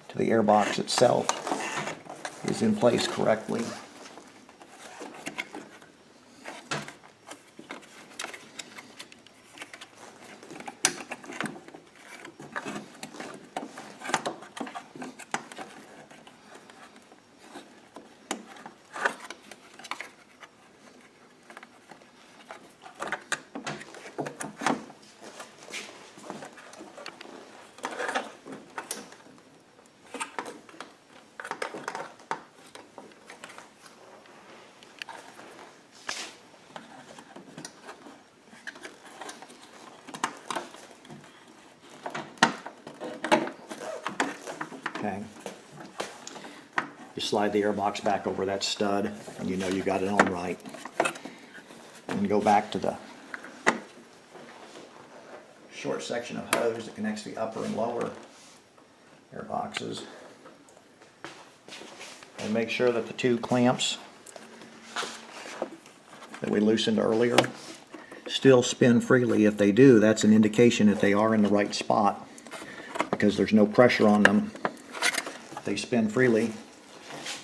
to the air box itself is in place correctly. Okay. You slide the air box back over that stud and you know you got it on right. And go back to the short section of hose that connects the upper and lower air boxes. And make sure that the 2 clamps that we loosened earlier still spin freely. If they do, that's an indication that they are in the right spot because there's no pressure on them. If they spin freely,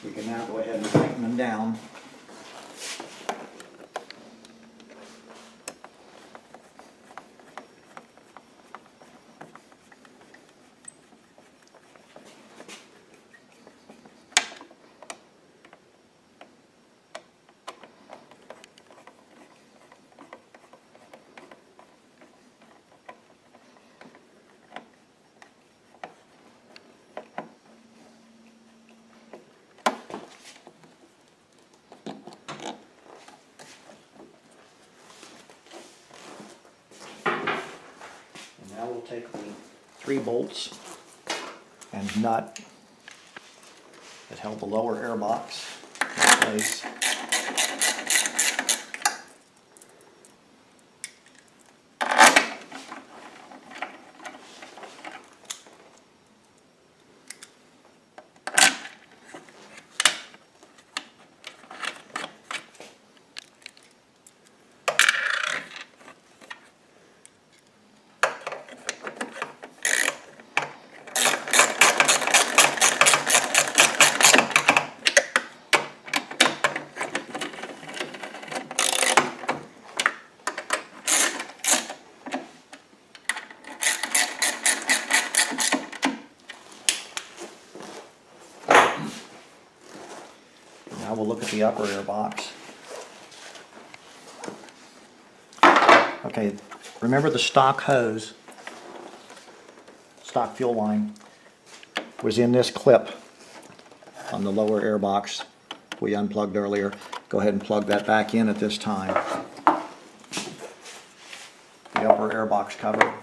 we can now go ahead and tighten them down. Now we'll take the 3 bolts and nut that held the lower air box in place. Now we'll look at the upper air box. Okay, remember the stock hose, stock fuel line, was in this clip on the lower air box we unplugged earlier. Go ahead and plug that back in at this time. The upper air box cover.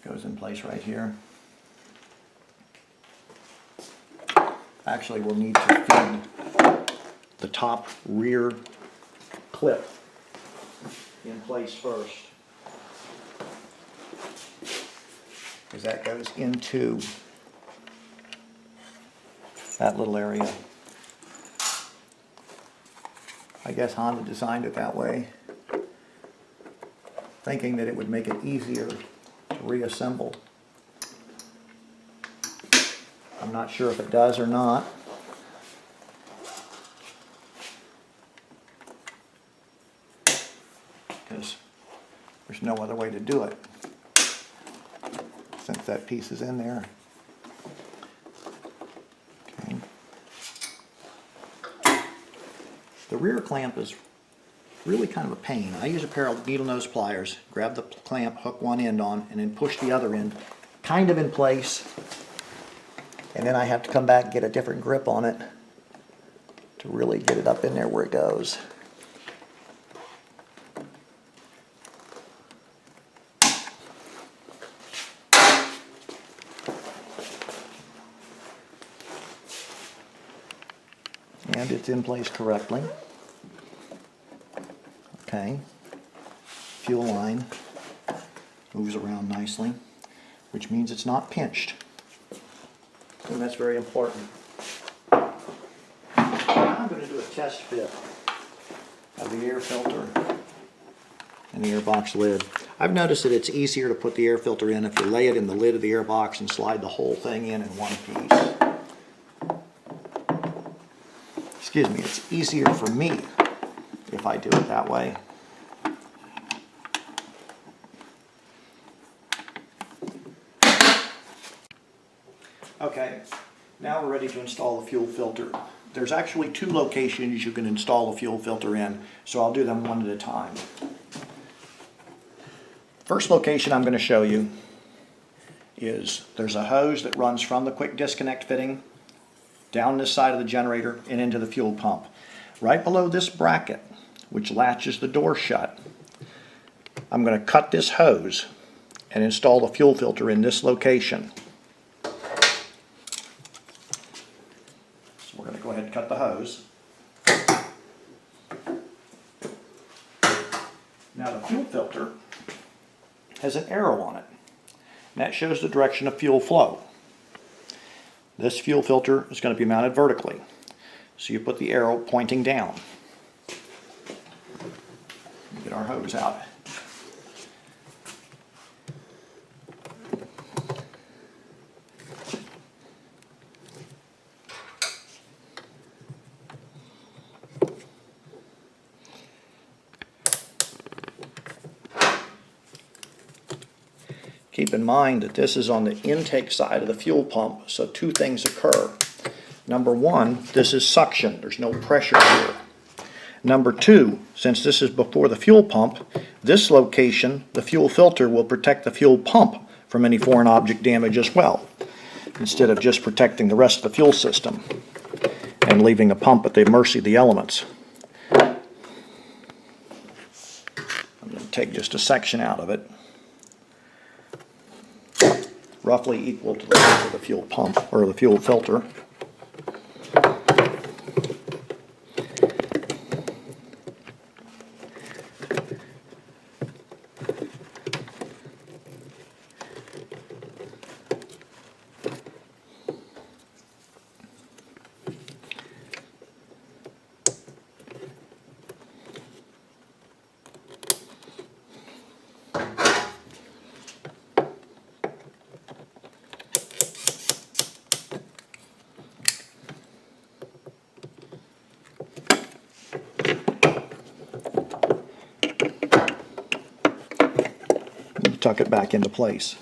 Goes in place right here. Actually, we'll need to feed the top rear clip in place first, because that goes into that little area. I guess Honda designed it that way, thinking that it would make it easier to reassemble. I'm not sure if it does or not. no other way to do it, since that piece is in there. Okay. The rear clamp is really kind of a pain. I use a pair of needle nose pliers, grab the clamp, hook one end on, and then push the other end kind of in place. And then I have to come back and get a different grip on it to really get it up in there where it goes. And it's in place correctly. Okay. Fuel line moves around nicely, which means it's not pinched. And that's very important. Now I'm going to do a test fit of the air filter and the air box lid. I've noticed that it's easier to put the air filter in if you lay it in the lid of the air box and slide the whole thing in one piece. Excuse me, it's easier for me if I do it that way. Okay, now we're ready to install the fuel filter. There's actually 2 locations you can install the fuel filter in, so I'll do them one at a time. First location I'm going to show you is there's a hose that runs from the quick disconnect fitting down this side of the generator and into the fuel pump. Right below this bracket, which latches the door shut, I'm going to cut this hose and install the fuel filter in this location. So we're going to go ahead and cut the hose. Now the fuel filter has an arrow on it, and that shows the direction of fuel flow. This fuel filter is going to be mounted vertically, so you put the arrow pointing down. Get our hose out. Keep in mind that this is on the intake side of the fuel pump, so 2 things occur. Number 1, this is suction. There's no pressure here. Number 2, since this is before the fuel pump, this location, the fuel filter, will protect the fuel pump from any foreign object damage as well, instead of just protecting the rest of the fuel system and leaving the pump at the mercy of the elements. I'm going to take just a section out of it, roughly equal to the length of the fuel pump, or the fuel filter. Tuck it back into place.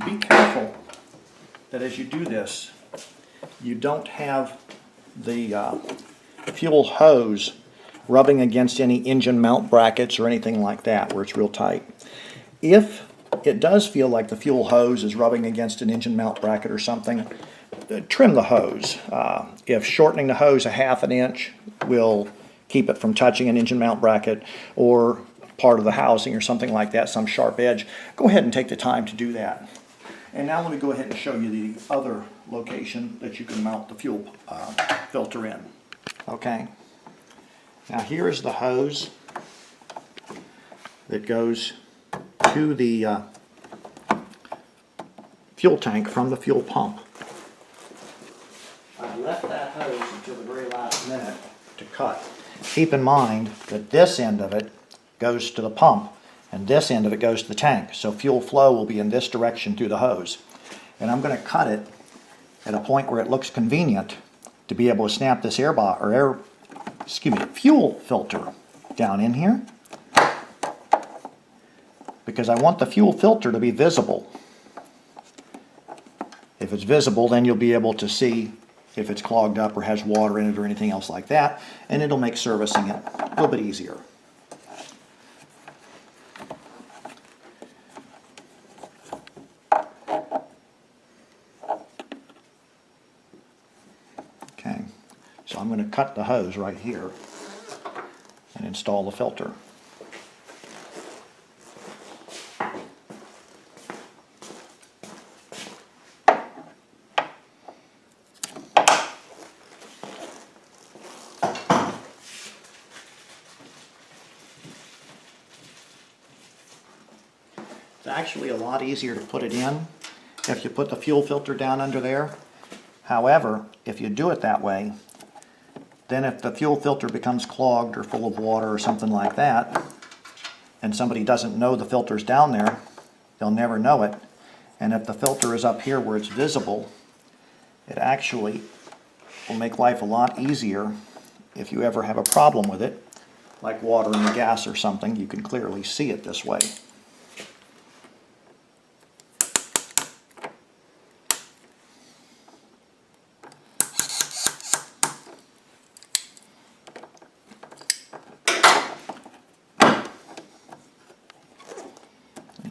Be careful that as you do this, you don't have the fuel hose rubbing against any engine mount brackets or anything like that where it's real tight. If it does feel like the fuel hose is rubbing against an engine mount bracket or something, trim the hose. If shortening the hose a ½ an inch will keep it from touching an engine mount bracket or part of the housing or something like that, some sharp edge, go ahead and take the time to do that. And now let me go ahead and show you the other location that you can mount the fuel filter in. Okay. Now here is the hose that goes to the fuel tank from the fuel pump. I left that hose until the very last minute to cut. Keep in mind that this end of it goes to the pump and this end of it goes to the tank, so fuel flow will be in this direction through the hose. And I'm going to cut it at a point where it looks convenient to be able to snap this fuel filter down in here because I want the fuel filter to be visible. If it's visible, then you'll be able to see if it's clogged up or has water in it or anything else like that, and it'll make servicing it a little bit easier. Okay, so I'm going to cut the hose right here and install the filter. It's actually a lot easier to put it in if you put the fuel filter down under there. However, if you do it that way, then if the fuel filter becomes clogged or full of water or something like that, and somebody doesn't know the filter's down there, they'll never know it. And if the filter is up here where it's visible, it actually will make life a lot easier if you ever have a problem with it, like water in the gas or something. You can clearly see it this way.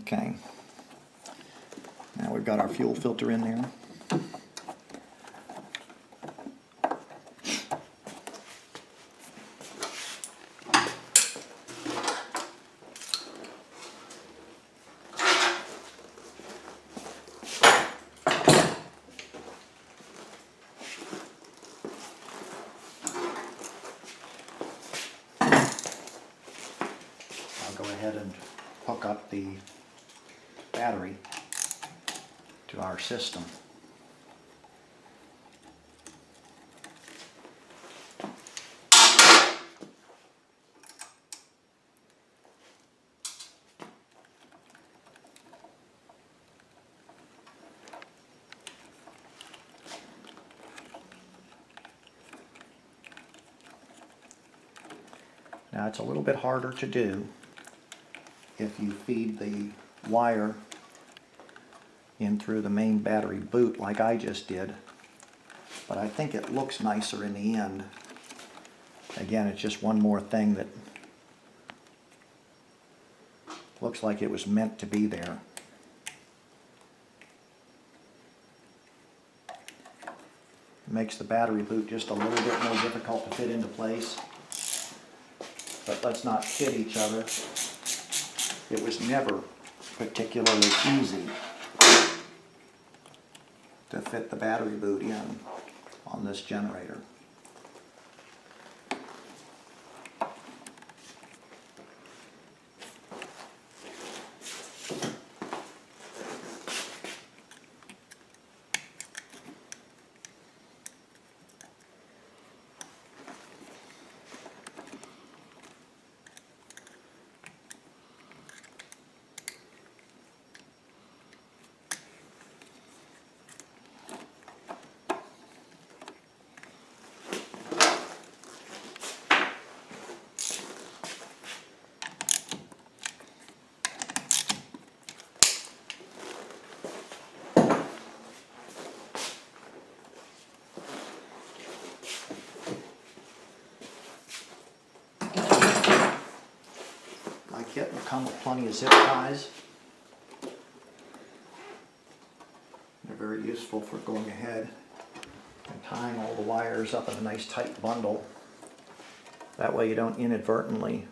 Okay, now we've got our fuel filter in there. I'll go ahead and hook up the battery to our system. Now it's a little bit harder to do if you feed the wire in through the main battery boot like I just did, but I think it looks nicer in the end. Again, it's just one more thing that looks like it was meant to be there. It makes the battery boot just a little bit more difficult to fit into place, but let's not kid each other. It was never particularly easy to fit the battery boot in on this generator. Kit will come with plenty of zip ties. They're very useful for going ahead and tying all the wires up in a nice tight bundle. That way you don't inadvertently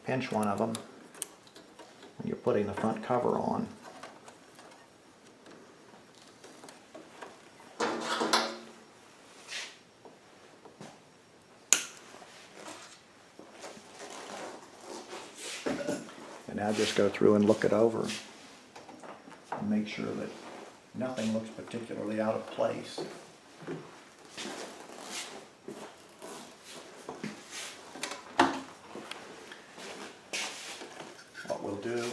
pinch one of them when you're putting the front cover on. Now just go through and look it over and make sure that nothing looks particularly out of place. What we'll do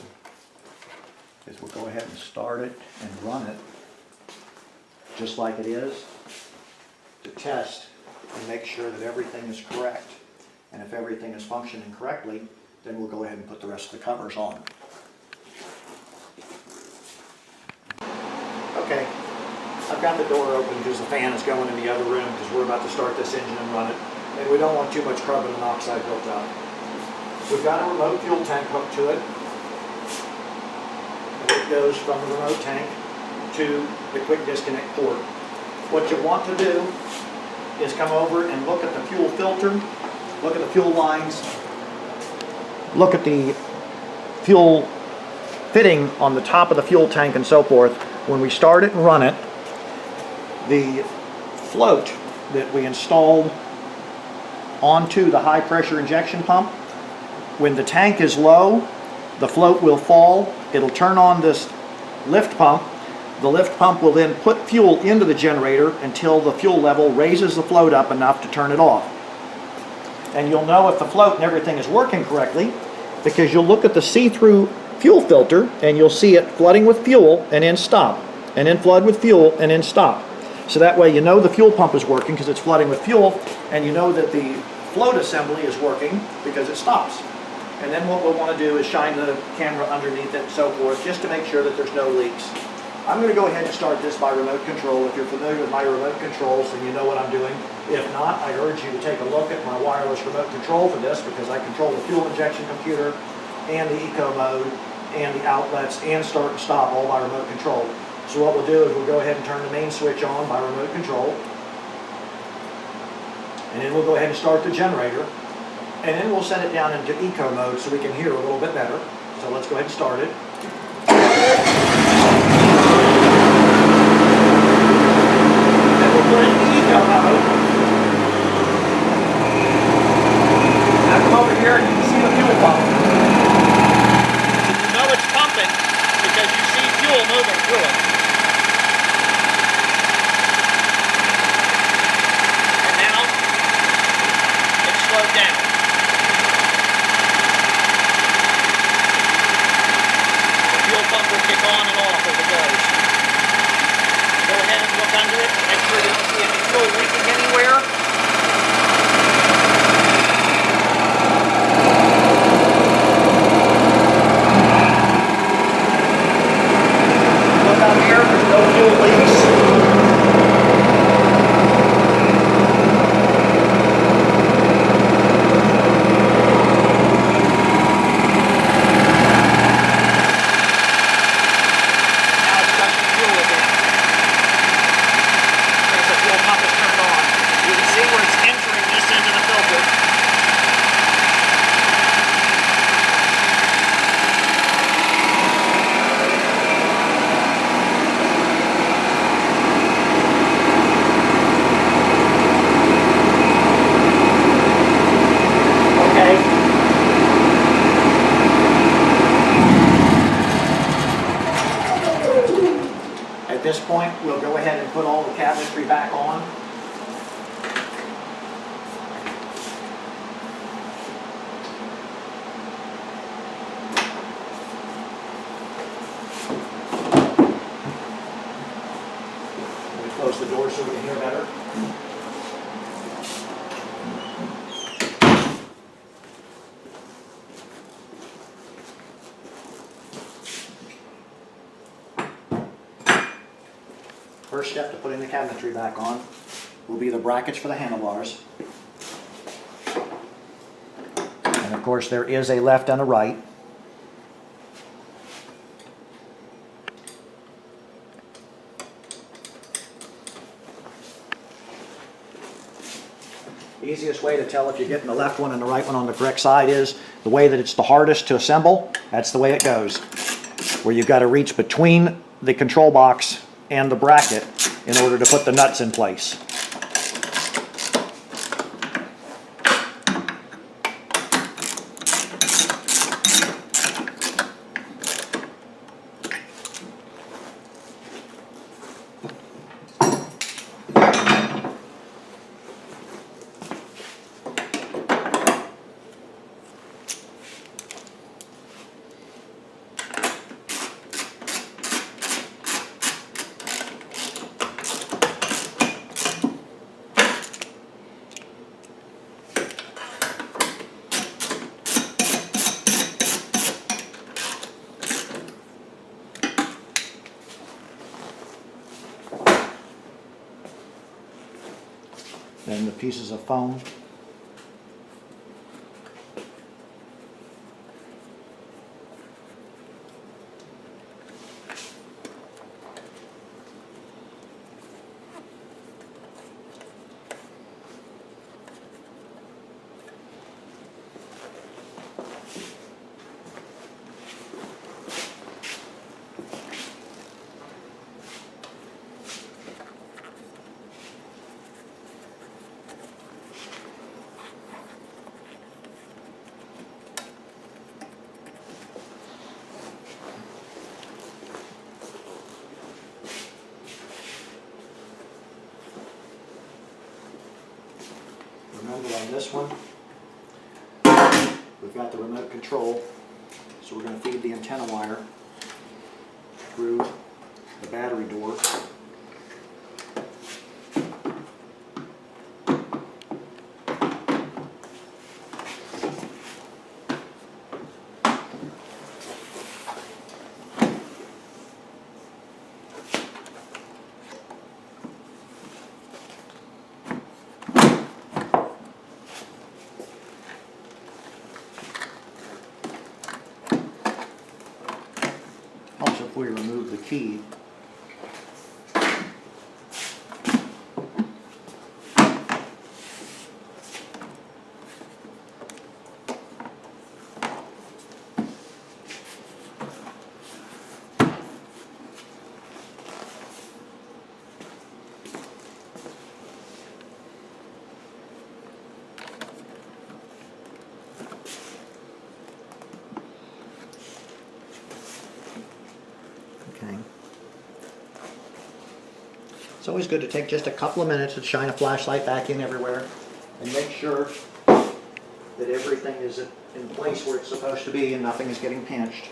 is we'll go ahead and start it and run it just like it is to test and make sure that everything is correct. And if everything is functioning correctly, then we'll go ahead and put the rest of the covers on. Okay, I've got the door open because the fan is going in the other room because we're about to start this engine and run it. And we don't want too much carbon monoxide built up. We've got a remote fuel tank hooked to it. And it goes from the remote tank to the quick disconnect port. What you want to do is come over and look at the fuel filter, look at the fuel lines, look at the fuel fitting on the top of the fuel tank and so forth. When we start it and run it, the float that we installed onto the high pressure injection pump, when the tank is low, the float will fall. It'll turn on this lift pump. The lift pump will then put fuel into the generator until the fuel level raises the float up enough to turn it off. And you'll know if the float and everything is working correctly because you'll look at the see-through fuel filter and you'll see it flooding with fuel and then stop, and then flood with fuel and then stop. So that way you know the fuel pump is working because it's flooding with fuel, and you know that the float assembly is working because it stops. And then what we'll want to do is shine the camera underneath it and so forth just to make sure that there's no leaks. I'm going to go ahead and start this by remote control. If you're familiar with my remote controls, then you know what I'm doing. If not, I urge you to take a look at my wireless remote control for this because I control the fuel injection computer and the eco mode and the outlets and start and stop all by remote control. So what we'll do is we'll go ahead and turn the main switch on by remote control. And then we'll go ahead and start the generator. And then we'll set it down into eco mode so we can hear a little bit better. So let's go ahead and start it. Then we'll put it in eco mode. Now come over here and you can see the fuel pump. You know it's pumping because you see fuel moving through it. And now it's slowed down. The fuel pump will kick on and off as it goes. Go ahead and look under it, make sure you don't see any fuel leaking anywhere. Look out here, there's no fuel leaks. Now it's dumping fuel again. Because the fuel pump is turned on. You can see where it's entering this into the filter. At this point, we'll go ahead and put all the cabinetry back on. Let me close the door so we can hear better. First step to putting the cabinetry back on will be the brackets for the handlebars. And of course there is a left and a right. The easiest way to tell if you're getting the left one and the right one on the correct side is the way that it's the hardest to assemble. That's the way it goes. Where you've got to reach between the control box and the bracket in order to put the nuts in place. then the pieces of foam. Remember on this one, we've got the remote control, so we're going to feed the antenna wire through the battery door. Also, if we remove the key, okay. It's always good to take just a couple of minutes to shine a flashlight back in everywhere and make sure that everything is in place where it's supposed to be and nothing is getting pinched.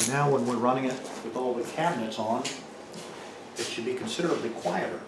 Now when we're running it with all the cabinets on, it should be considerably quieter.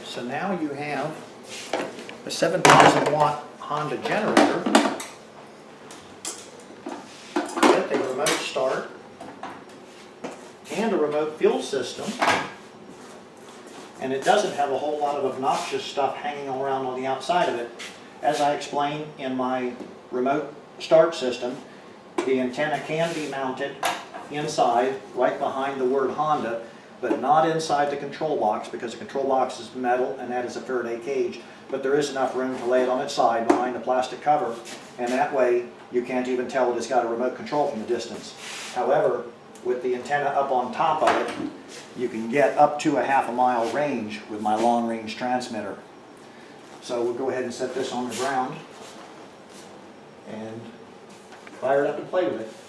So now you have a 7,000 watt Honda generator with a remote start and a remote fuel system, and it doesn't have a whole lot of obnoxious stuff hanging around on the outside of it. As I explained in my remote start system, the antenna can be mounted inside, right behind the word Honda, but not inside the control box, because the control box is metal and that is a Faraday cage. But there is enough room to lay it on its side behind the plastic cover, and that way you can't even tell that it's got a remote control from a distance. However, with the antenna up on top of it, you can get up to a half a mile range with my long range transmitter. So we'll go ahead and set this on the ground and fire it up and play with it.